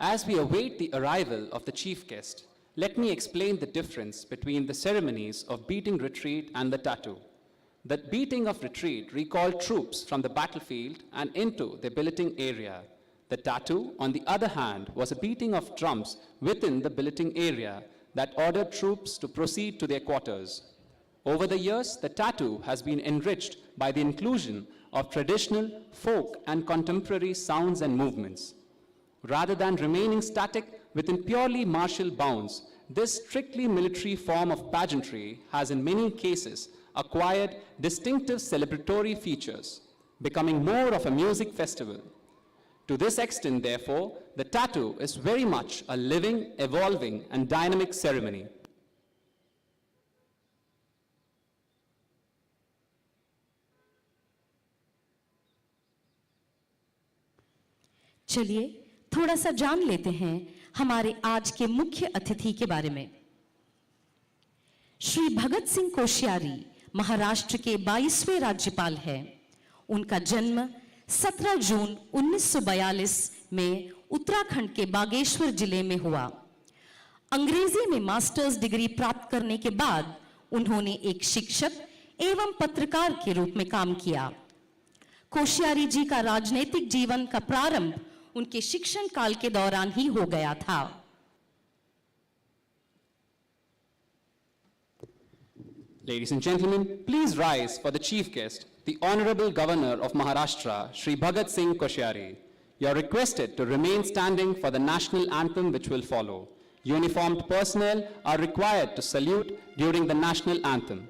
As we await the arrival of the chief guest, let me explain the difference between the ceremonies of beating retreat and the tattoo. The beating of retreat recalled troops from the battlefield and into their billeting area. The tattoo, on the other hand, was a beating of drums within the billeting area that ordered troops to proceed to their quarters. Over the years, the tattoo has been enriched by the inclusion of traditional, folk, and contemporary sounds and movements. Rather than remaining static within purely martial bounds, this strictly military form of pageantry has in many cases acquired distinctive celebratory features, becoming more of a music festival. To this extent, therefore, the tattoo is very much a living, evolving, and dynamic ceremony. चलिए थोड़ा सा जान लेते हैं हमारे आज के मुख्य अतिथि के बारे में। श्री भगत सिंह कोश्यारी महाराष्ट्र के 22वें राज्यपाल हैं। उनका जन्म 17 जून 1942 में उत्तराखंड के बागेश्वर जिले में हुआ। अंग्रेजी में मास्टर्स डिग्री प्राप्त करने के बाद उन्होंने एक शिक्षक एवं पत्रकार के रूप में काम किया। कोश्यारी जी का राजनीतिक जीवन का प्रारंभ उनके शिक्षण काल के दौरान ही हो गया था। Ladies and gentlemen, please rise for the chief guest, the Honorable Governor of Maharashtra, Shri Bhagat Singh Koshyari. You are requested to remain standing for the national anthem which will follow. Uniformed personnel are required to salute during the national anthem.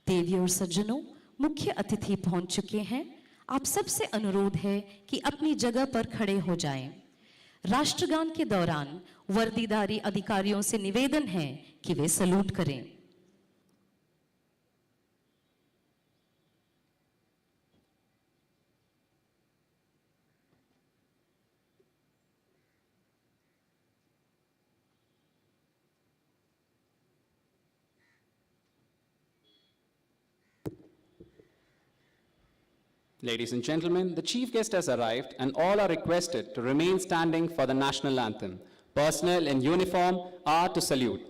देवी और सज्जनों, मुख्य अतिथि पहुंच चुके हैं। आप सबसे अनुरोध है कि अपनी जगह पर खड़े हो जाएं। राष्ट्रगान के दौरान वर्दीधारी अधिकारियों से निवेदन है कि वे सलूट करें। Ladies and gentlemen, the chief guest has arrived and all are requested to remain standing for the national anthem. Personnel in uniform are to salute.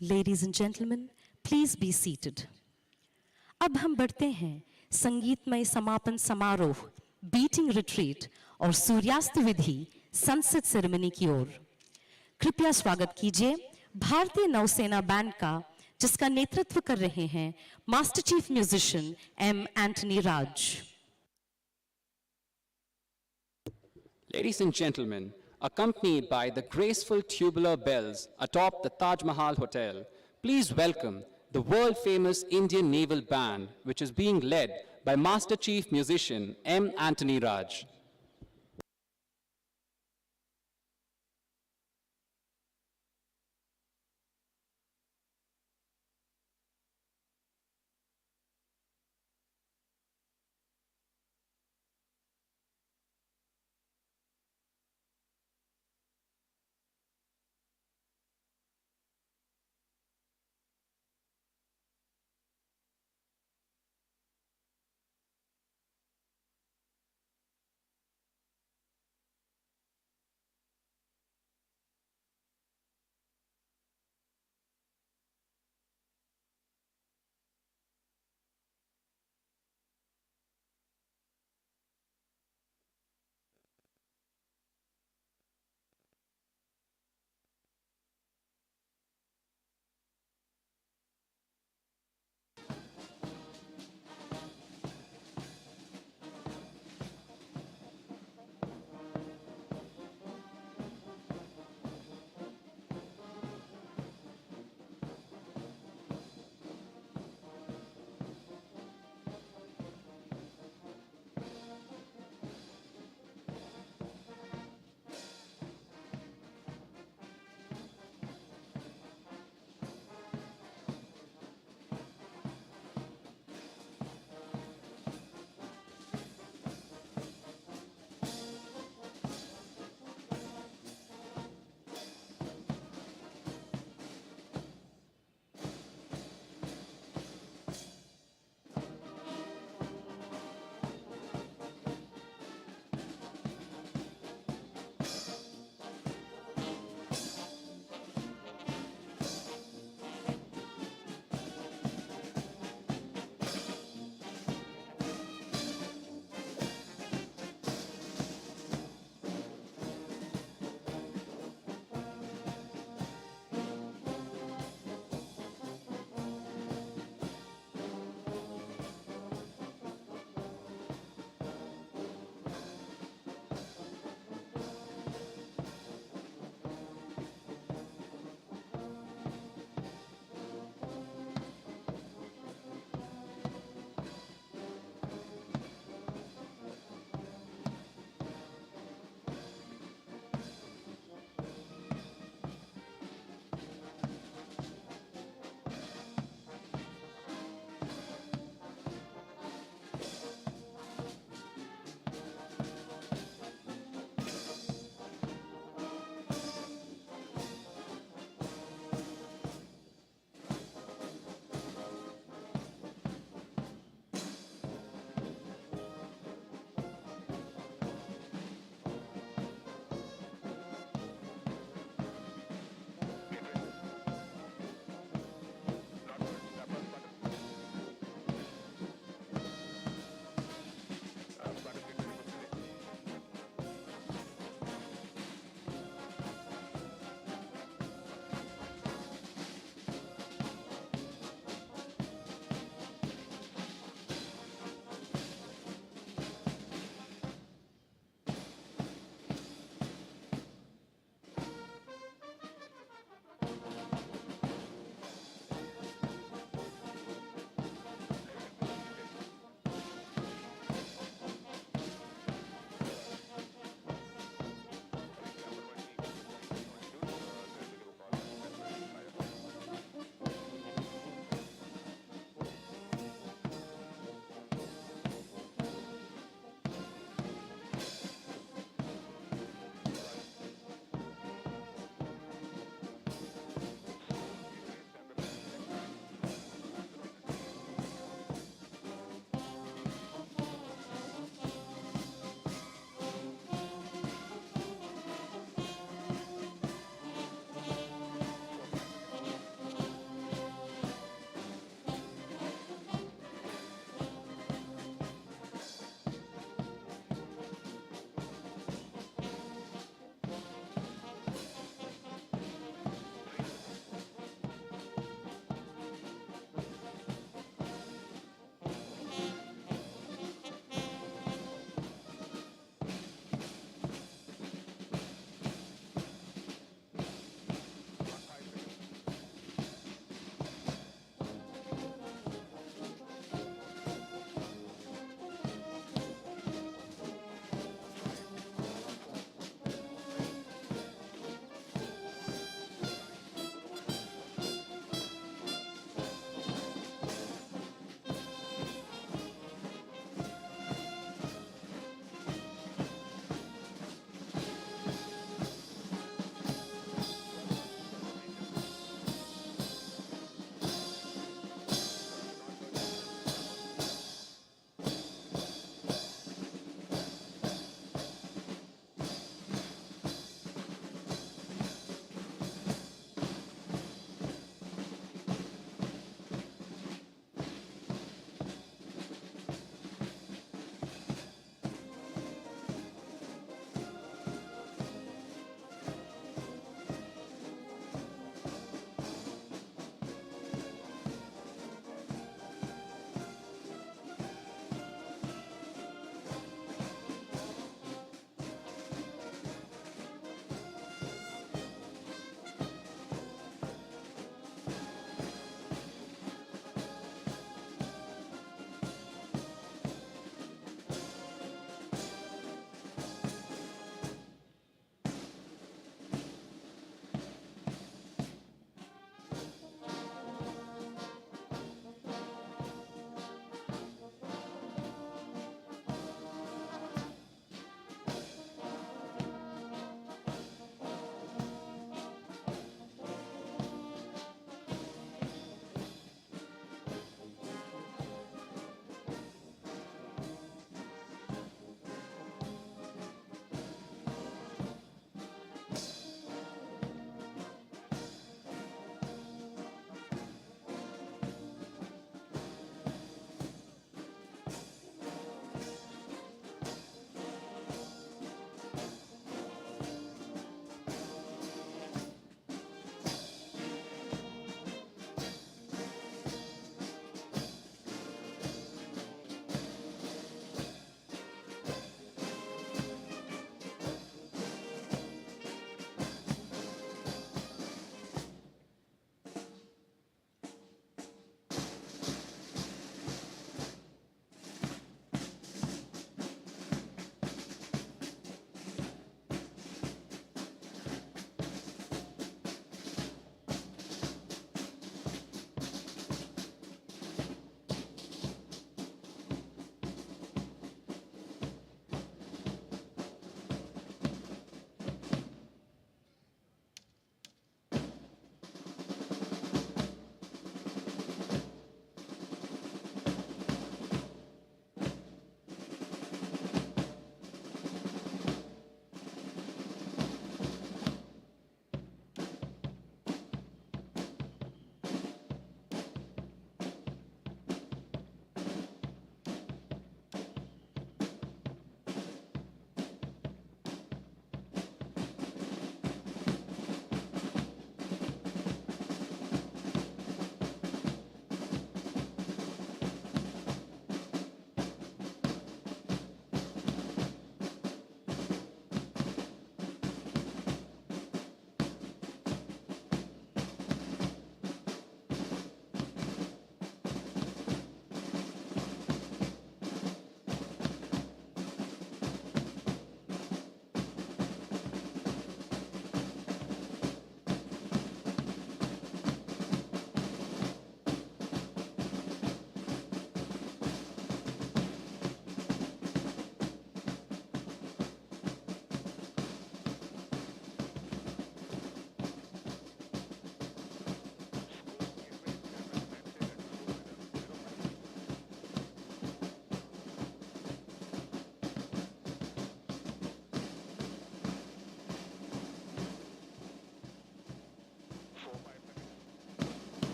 Ladies and gentlemen, please be seated. अब हम बढ़ते हैं संगीतमय समापन समारोह, beating retreat और सूर्यास्त विधि sunset ceremony की ओर। कृपया स्वागत कीजिए भारतीय नौसेना बैंड का, जिसका नेतृत्व कर रहे हैं master chief musician M Antony Raj. Ladies and gentlemen, accompanied by the graceful tubular bells atop the Taj Mahal Hotel, please welcome the world-famous Indian Naval Band, which is being led by Master Chief Musician M. Anthony Raj.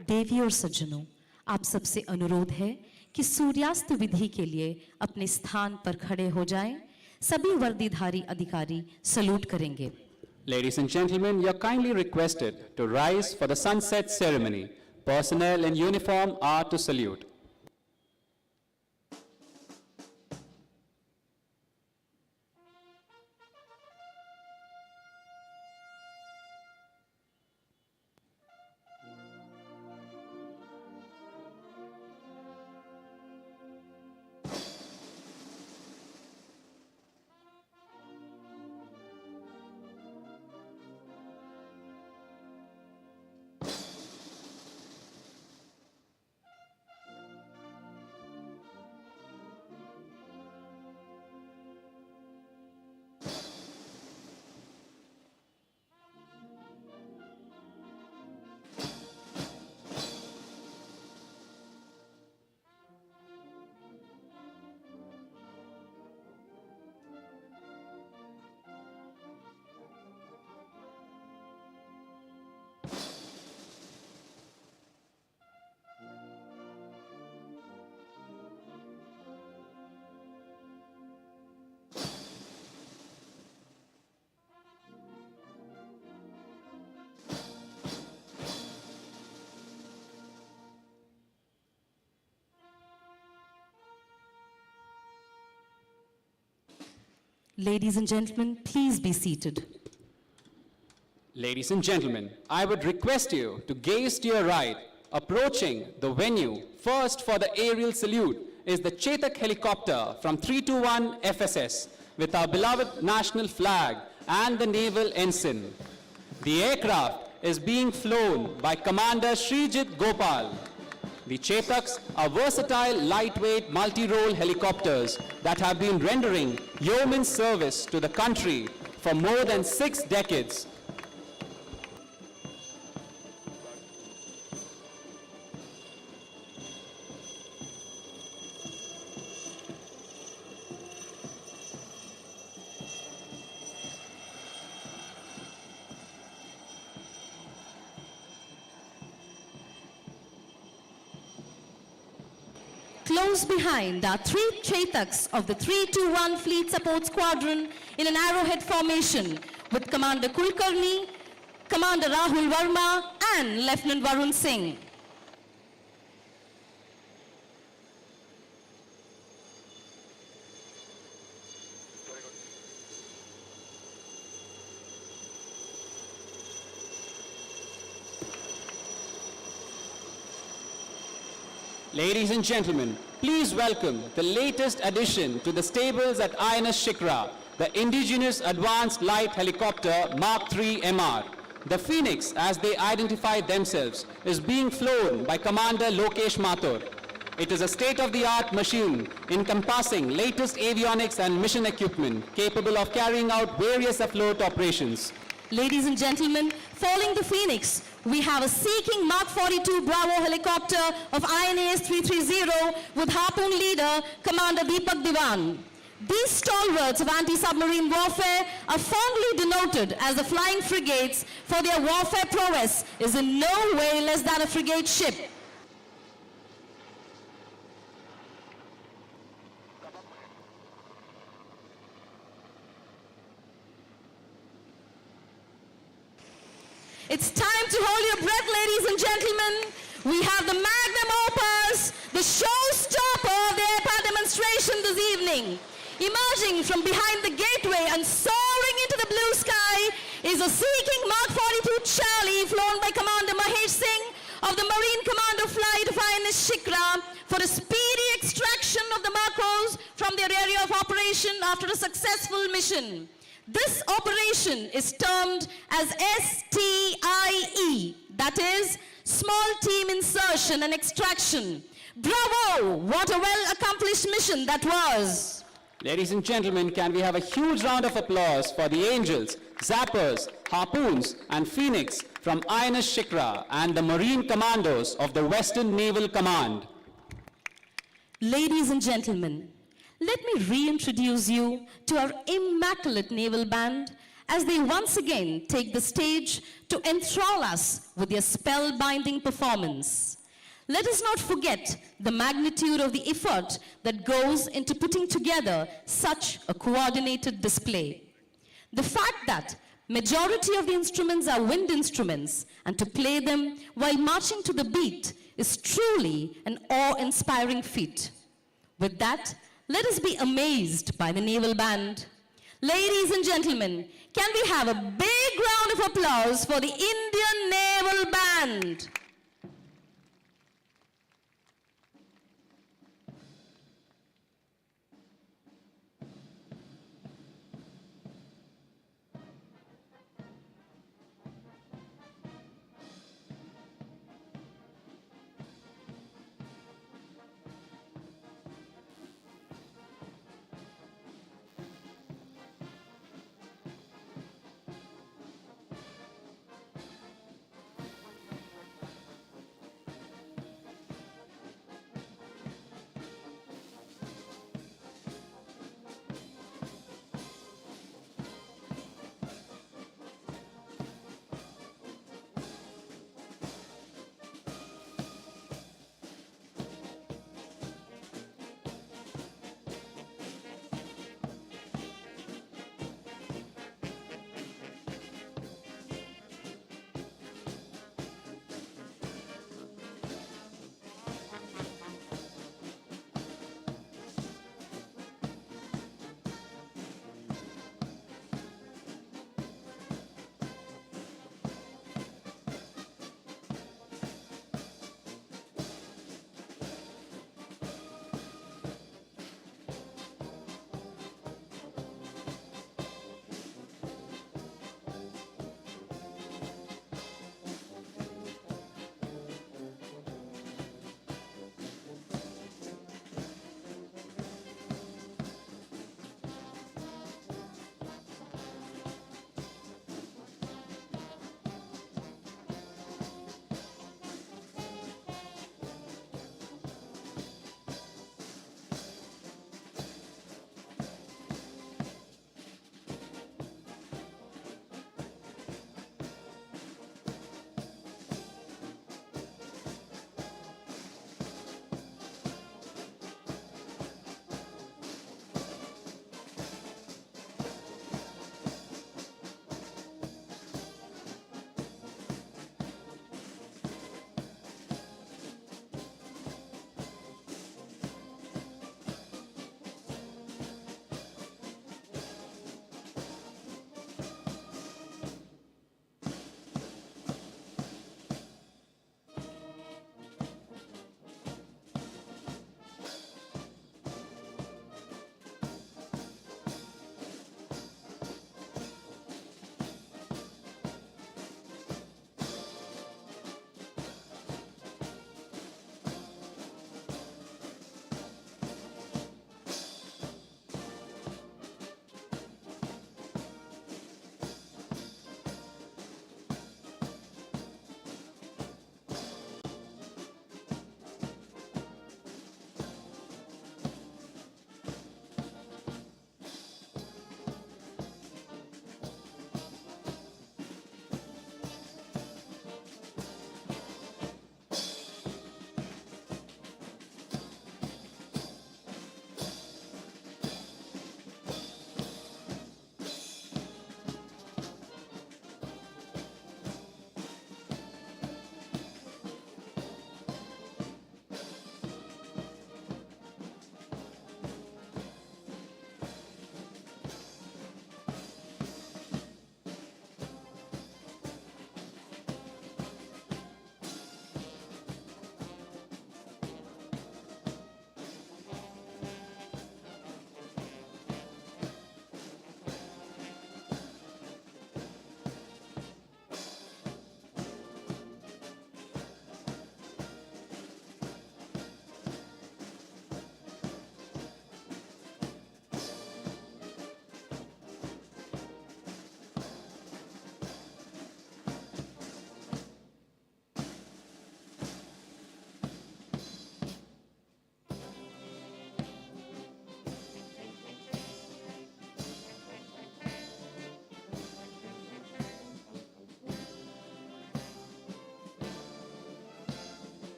देवी और सज्जनों, आप सबसे अनुरोध है कि सूर्यास्त विधि के लिए अपने स्थान पर खड़े हो जाएं। सभी वर्दीधारी अधिकारी सलूट करेंगे। Ladies and gentlemen, you are kindly requested to rise for the sunset ceremony. Personnel in uniform are to salute. Ladies and gentlemen, please be seated. Ladies and gentlemen, I would request you to gaze to your right. Approaching the venue, first for the aerial salute, is the Chetak helicopter from 321 FSS with our beloved national flag and the naval ensign. The aircraft is being flown by Commander Srijit Gopal. The Chetaks are versatile, lightweight, multi-role helicopters that have been rendering yeoman service to the country for more than 6 decades. Close behind are 3 Chetaks of the 321 Fleet Support Squadron in an arrowhead formation with Commander Kulkarni, Commander Rahul Verma and Lieutenant Varun Singh. Ladies and gentlemen, please welcome the latest addition to the stables at INS Shikra, the indigenous Advanced Light Helicopter Mark III MR. The Phoenix, as they identify themselves, is being flown by Commander Lokesh Mathur. It is a state-of-the-art machine encompassing latest avionics and mission equipment capable of carrying out various afloat operations. Ladies and gentlemen, following the Phoenix, we have a Sea-King Mark 42 Bravo helicopter of INAS 330 with harpoon leader Commander Deepak Diwan. These stalwarts of anti-submarine warfare are fondly denoted as the flying frigates, for their warfare prowess is in no way less than a frigate ship. It's time to hold your breath, ladies and gentlemen. We have the magnum opus, the showstopper of the airpad demonstration this evening. Emerging from behind the gateway and soaring into the blue sky is a Sea-King Mark 42 Charlie flown by Commander Mahesh Singh of the Marine Commando Flight of INS Shikra for a speedy extraction of the Marcos from their area of operation after a successful mission. This operation is termed as STIE, that is, Small Team Insertion and Extraction. Bravo! What a well-accomplished mission that was. Ladies and gentlemen, can we have a huge round of applause for the Angels, Zappers, Harpoons, and Phoenix from INS Shikra and the Marine Commandos of the Western Naval Command. Ladies and gentlemen, let me reintroduce you to our immaculate naval band as they once again take the stage to enthrall us with their spellbinding performance. Let us not forget the magnitude of the effort that goes into putting together such a coordinated display. The fact that majority of the instruments are wind instruments, and to play them while marching to the beat is truly an awe-inspiring feat. With that, let us be amazed by the Naval Band. Ladies and gentlemen, can we have a big round of applause for the Indian Naval Band?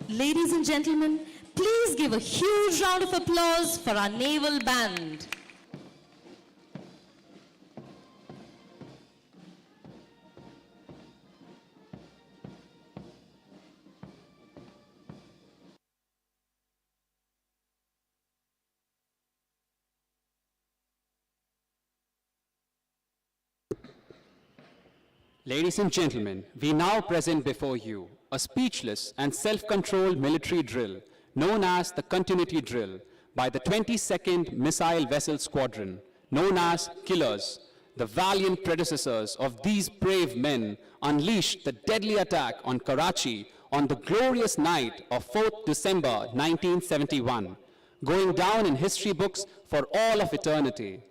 Ladies and gentlemen, please give a huge round of applause for our naval band. Ladies and gentlemen, we now present before you a speechless and self-controlled military drill known as the Continuity Drill by the 22nd Missile Vessel Squadron, known as Killers. The valiant predecessors of these brave men unleashed the deadly attack on Karachi on the glorious night of 4th December 1971, going down in history books for all of eternity.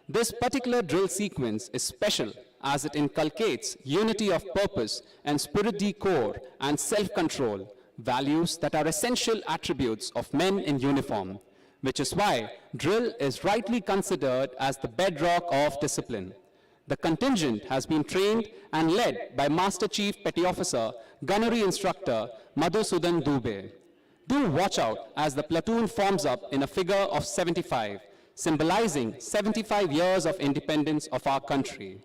This particular drill sequence is special as it inculcates unity of purpose and spirit de corps and self-control, values that are essential attributes of men in uniform, which is why drill is rightly considered as the bedrock of discipline. The contingent has been trained and led by Master Chief Petty Officer, Gunnery Instructor Madhusudan Dubey. Do watch out as the platoon forms up in a figure of 75, symbolizing 75 years of independence of our country.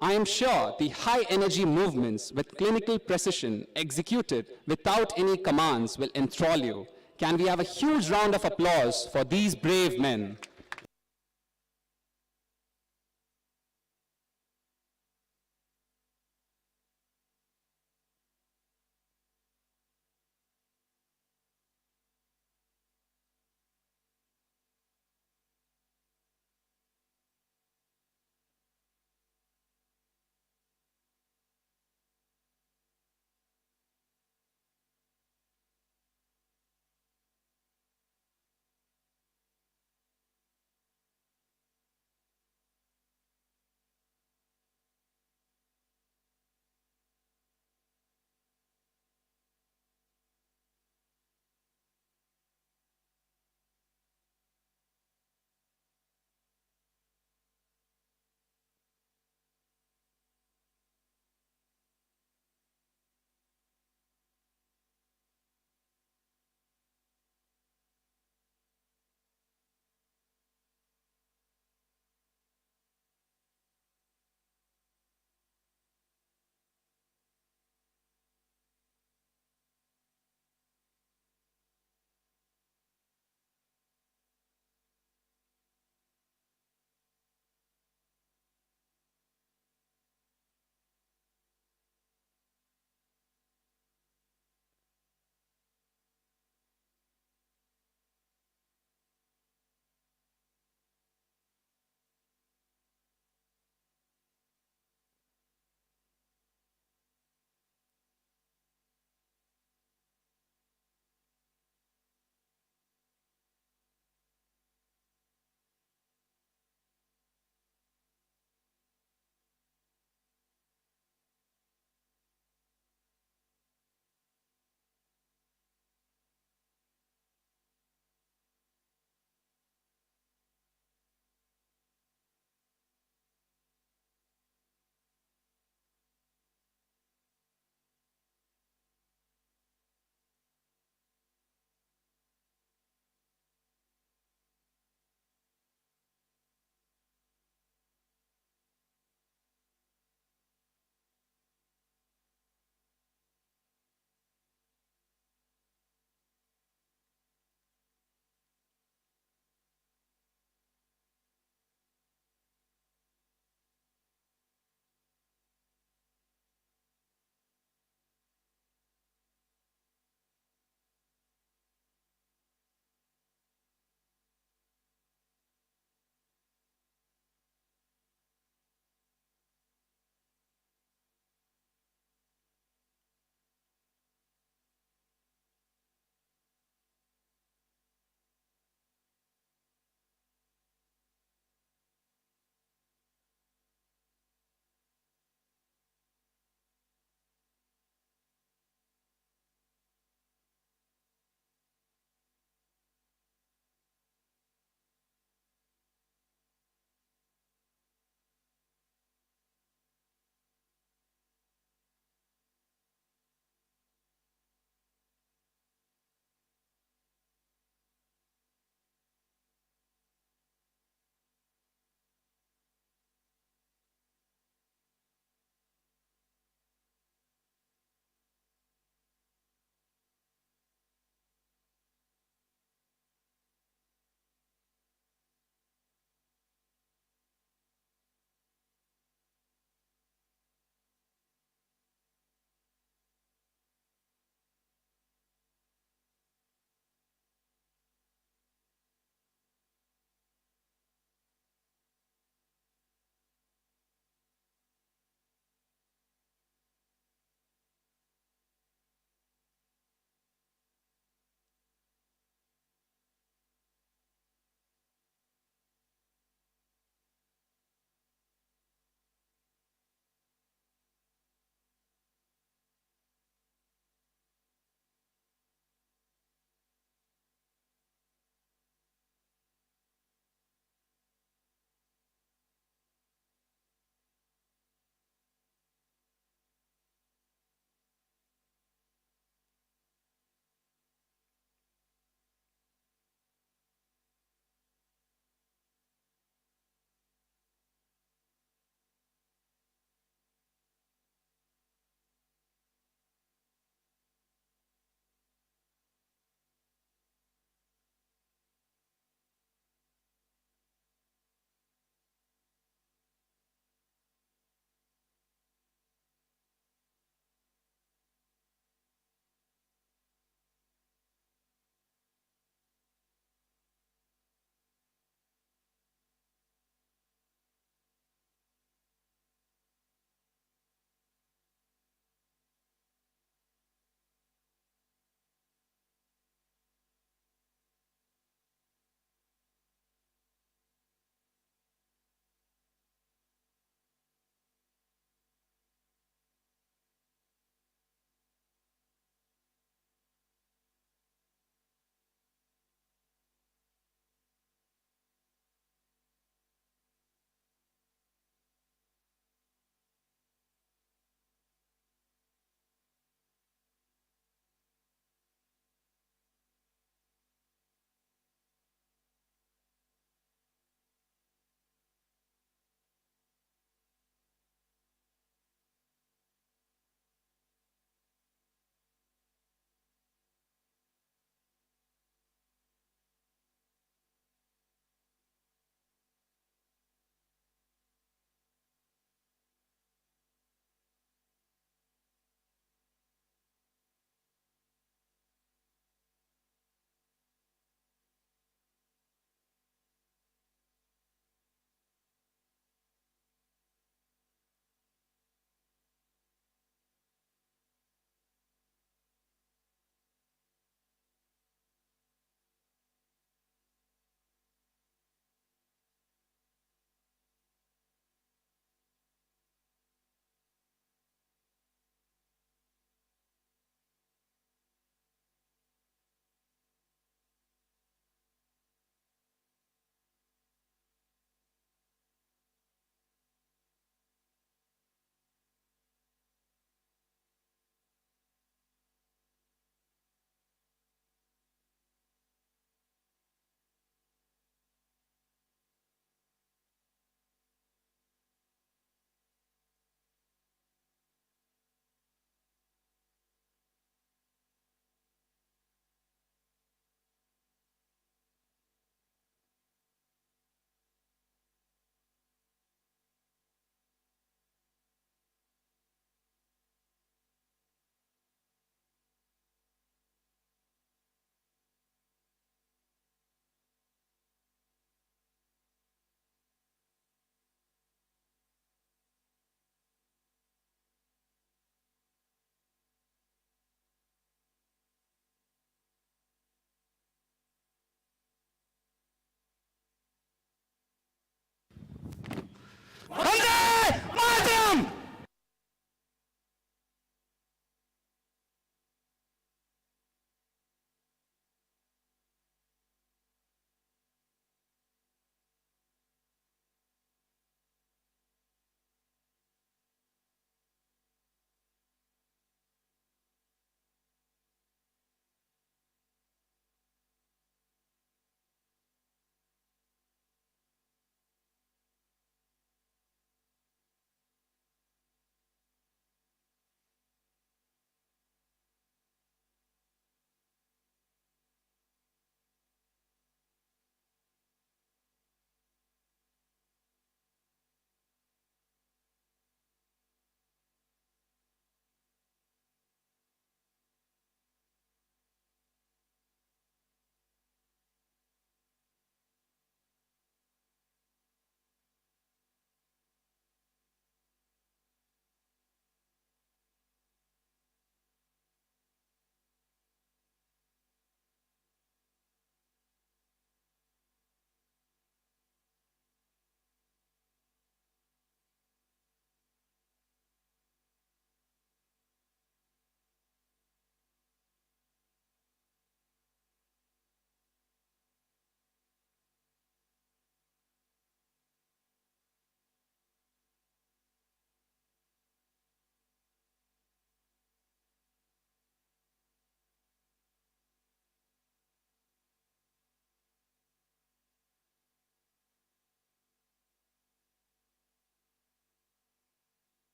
I am sure the high-energy movements with clinical precision executed without any commands will enthrall you. Can we have a huge round of applause for these brave men?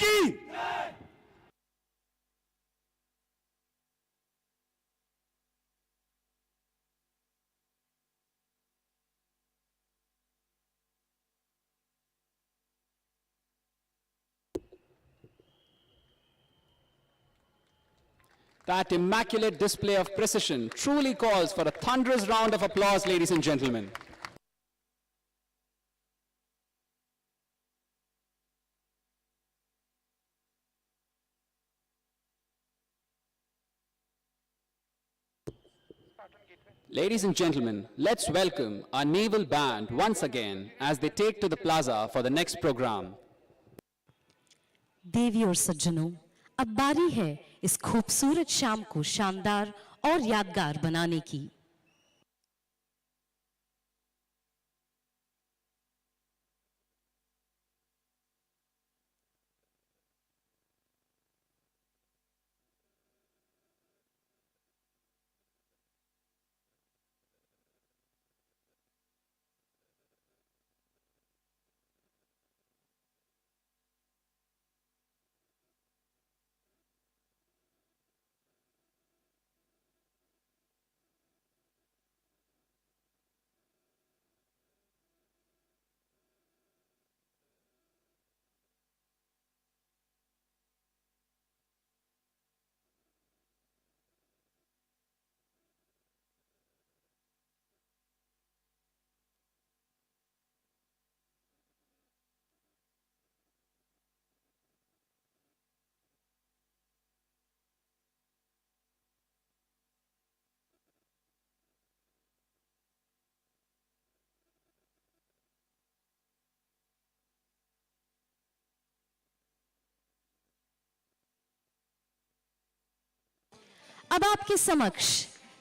की। That immaculate display of precision truly calls for a thunderous round of applause, ladies and gentlemen. Ladies and gentlemen, let's welcome our naval band once again as they take to the plaza for the next program. देवी और सज्जनों, अब बारी है इस खूबसूरत शाम को शानदार और यादगार बनाने की। अब आपके समक्ष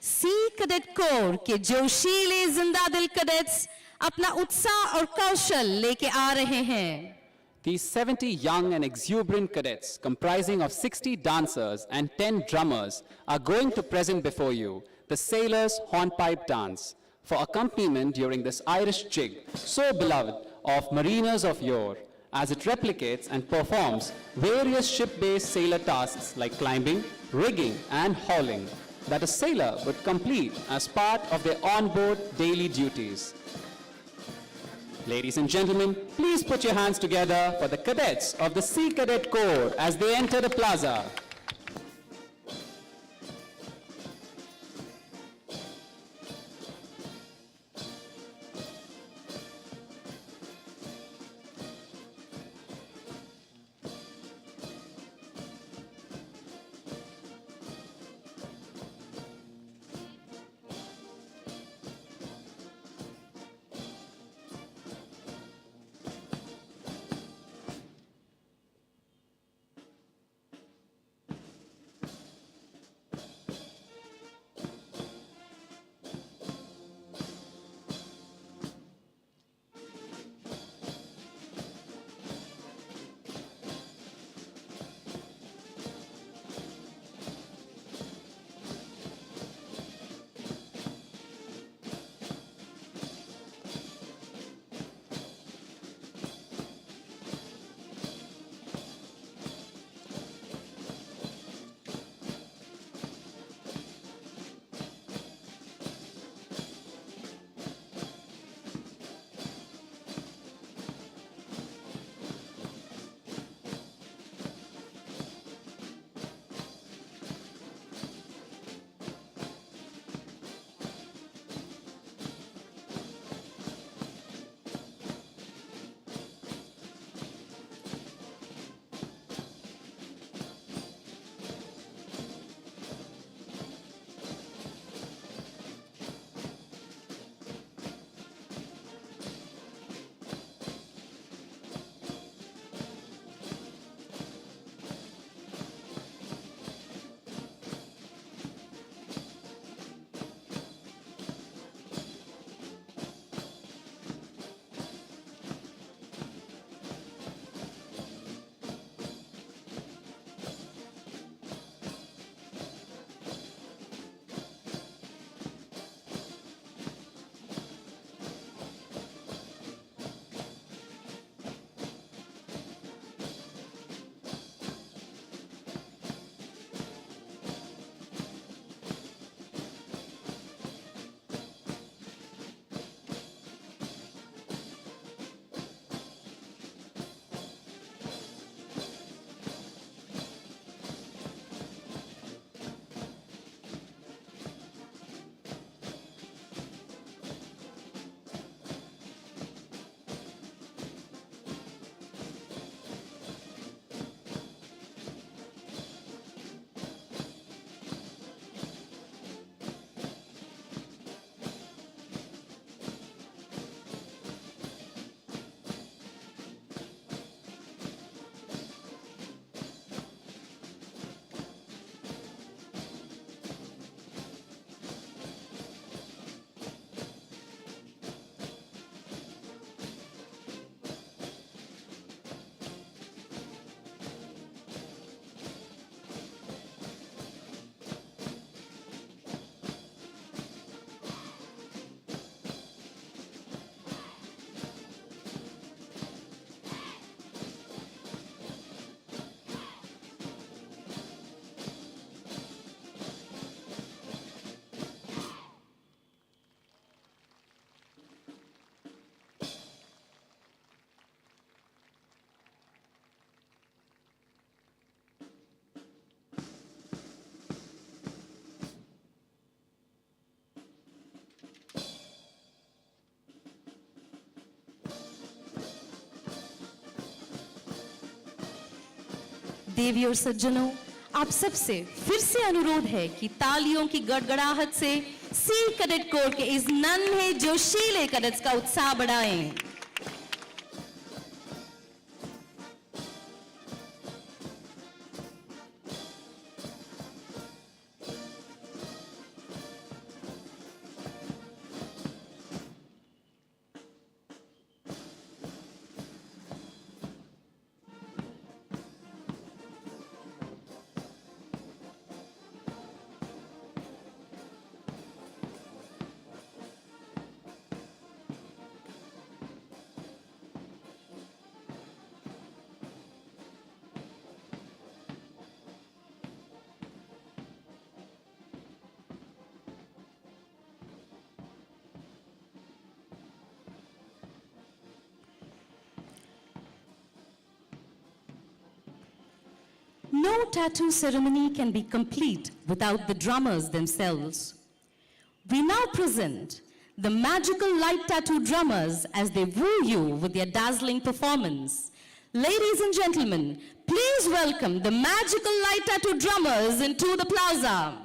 सी कैडेट कोर के जोशीले जिंदा दिल कैडेट्स अपना उत्साह और कौशल लेके आ रहे हैं। These 70 young and exuberant cadets, comprising of 60 dancers and 10 drummers, are going to present before you the Sailors' Hornpipe Dance for accompaniment during this Irish jig, so beloved of mariners of yore, as it replicates and performs various ship-based sailor tasks like climbing, rigging, and hauling that a sailor would complete as part of their onboard daily duties. Ladies and gentlemen, please put your hands together for the cadets of the Sea Cadet Corps as they enter the plaza. देवी और सज्जनों, आप सबसे फिर से अनुरोध है कि तालियों की गड़गड़ाहट से सी कैडेट कोर के इस नन्हे जोशीले कैडेट्स का उत्साह बढ़ाएं। No tattoo ceremony can be complete without the drummers themselves. We now present the magical light tattoo drummers as they woo you with their dazzling performance. Ladies and gentlemen, please welcome the magical light tattoo drummers into the plaza.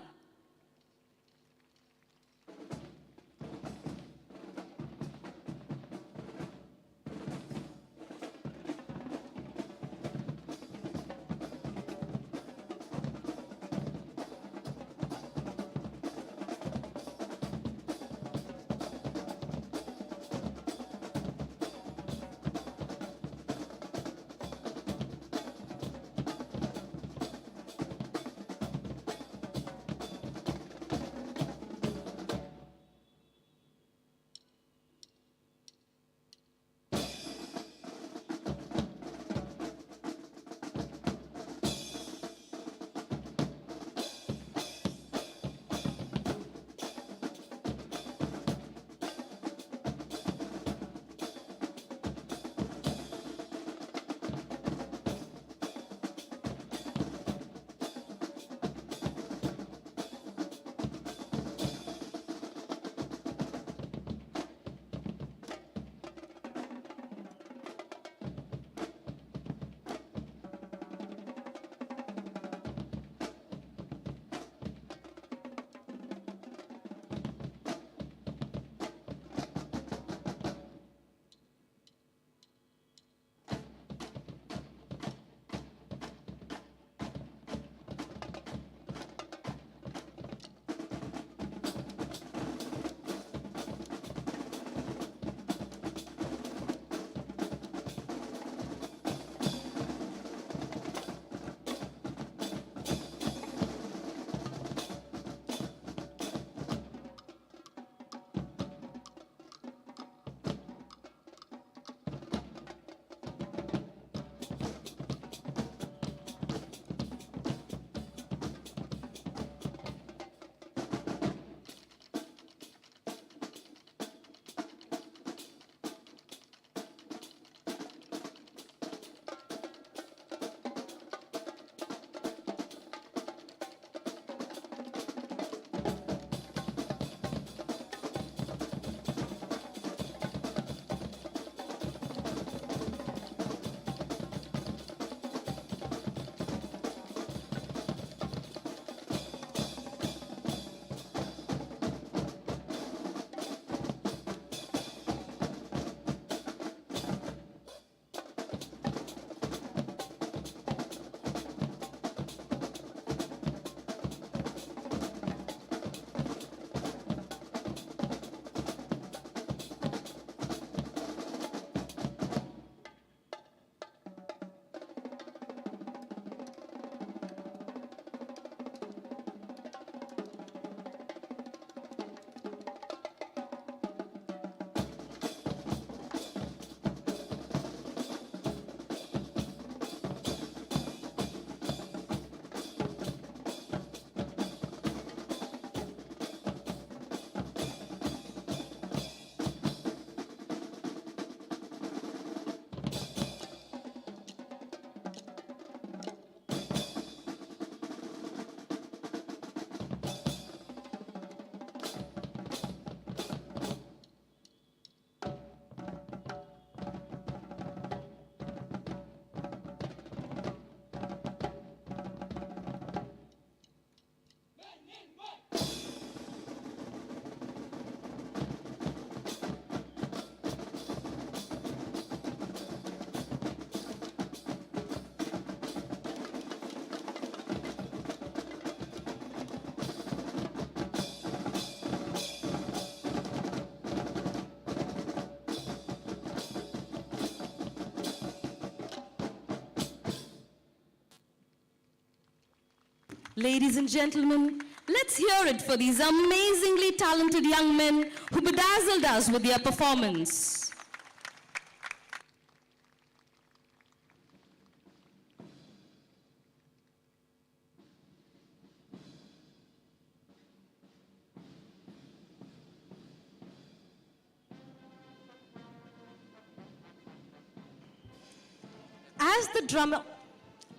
Ladies and gentlemen, let's hear it for these amazingly talented young men who bedazzled us with their performance.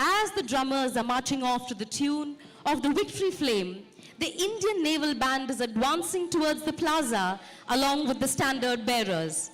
As the drummers are marching off to the tune of the Victory Flame, the Indian Naval Band is advancing towards the plaza along with the standard bearers.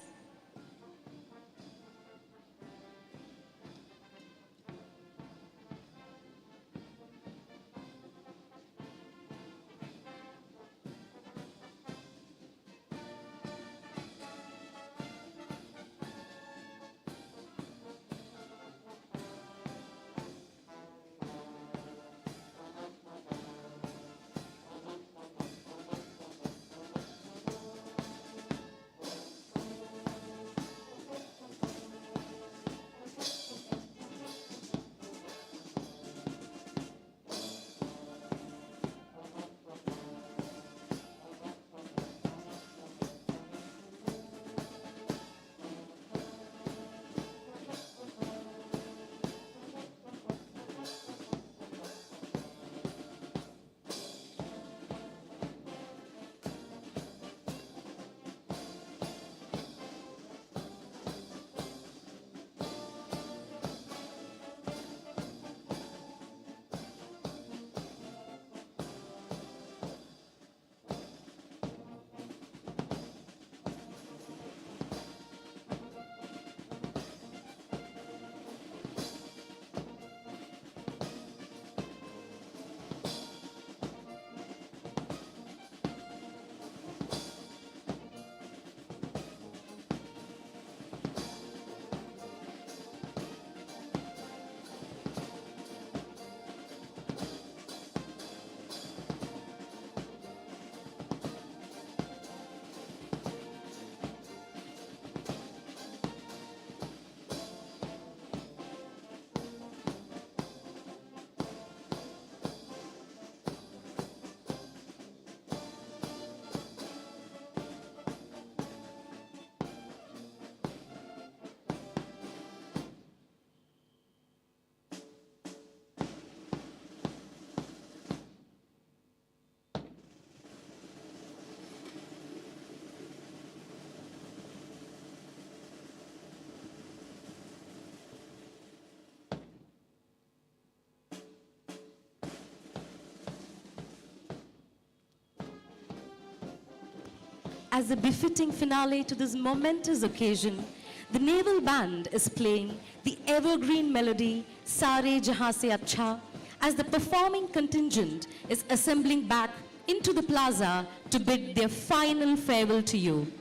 As a befitting finale to this momentous occasion, the Naval Band is playing the evergreen melody Sare Jahan Se Acha as the performing contingent is assembling back into the plaza to bid their final farewell to you.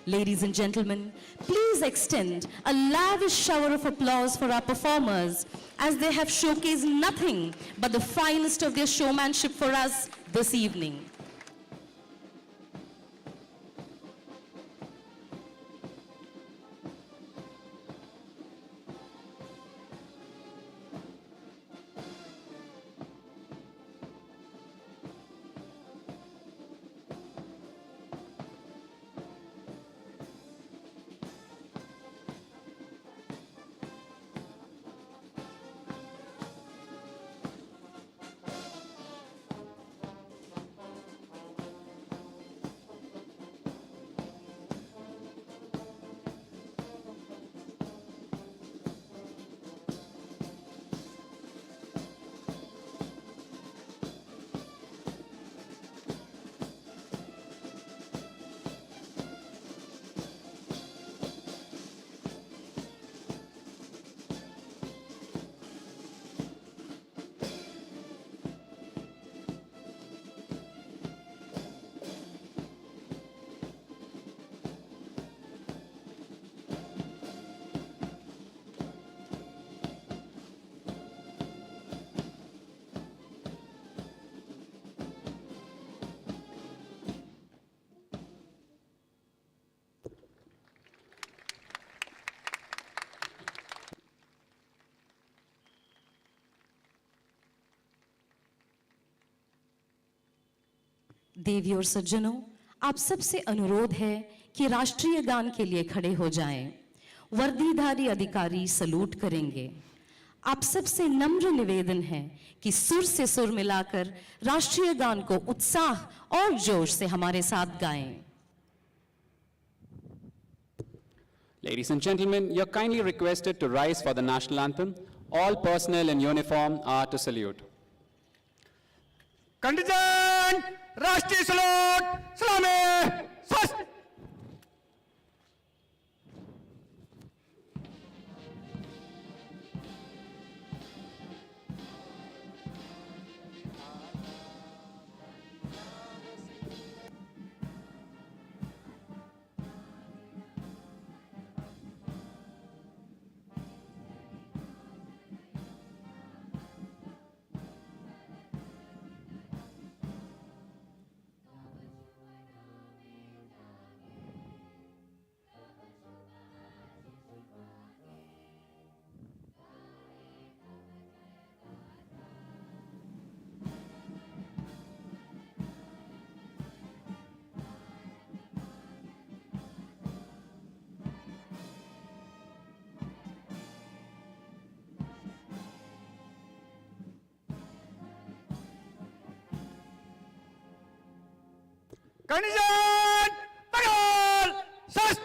Ladies and gentlemen, please extend a lavish shower of applause for our performers as they have showcased nothing but the finest of their showmanship for us this evening. देवी और सज्जनों, आप सबसे अनुरोध है कि राष्ट्रीय गान के लिए खड़े हो जाएं। वर्दीधारी अधिकारी सलूट करेंगे। आप सबसे नम्र निवेदन है कि सुर से सुर मिलाकर राष्ट्रीय गान को उत्साह और जोश से हमारे साथ गाएं। Ladies and gentlemen, you're kindly requested to rise for the national anthem. All personnel in uniform are to salute. Contingent! Rashtriya salute! Salame! First! Contingent! Pagal! Sus!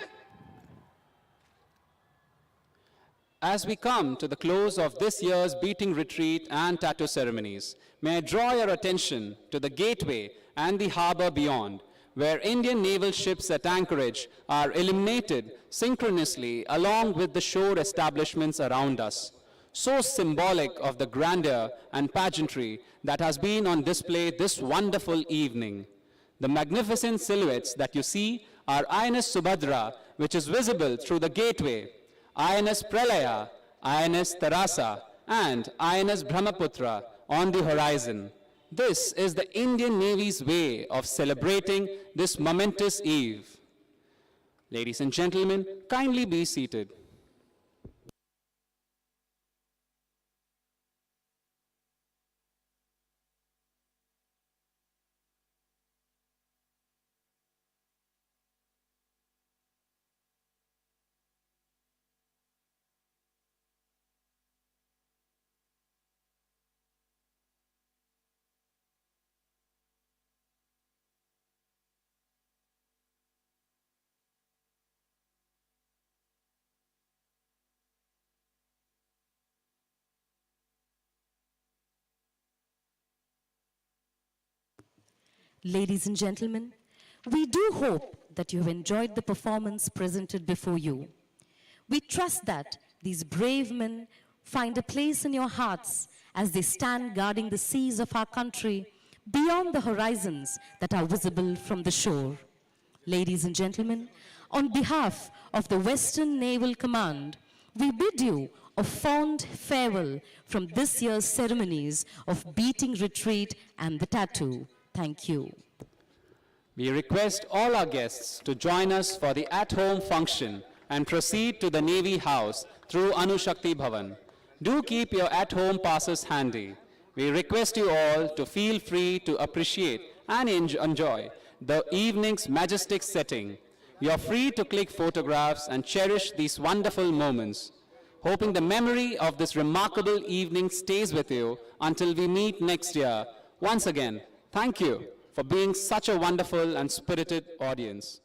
As we come to the close of this year's beating retreat and tattoo ceremonies, may I draw your attention to the gateway and the harbor beyond, where Indian naval ships at anchorage are illuminated synchronously along with the shore establishments around us. So symbolic of the grandeur and pageantry that has been on display this wonderful evening. The magnificent silhouettes that you see are INS Subhadra, which is visible through the gateway, INS Pralaya, INS Tarasa, and INS Brahmaputra on the horizon. This is the Indian Navy's way of celebrating this momentous eve. Ladies and gentlemen, kindly be seated. Ladies and gentlemen, we do hope that you have enjoyed the performance presented before you. We trust that these brave men find a place in your hearts as they stand guarding the seas of our country beyond the horizons that are visible from the shore. Ladies and gentlemen, on behalf of the Western Naval Command, we bid you a fond farewell from this year's ceremonies of beating retreat and the tattoo. Thank you. We request all our guests to join us for the at-home function and proceed to the Navy House through Anushakti Bhavan. Do keep your at-home passes handy. We request you all to feel free to appreciate and enjoy the evening's majestic setting. You are free to click photographs and cherish these wonderful moments. Hoping the memory of this remarkable evening stays with you until we meet next year. Once again, thank you for being such a wonderful and spirited audience.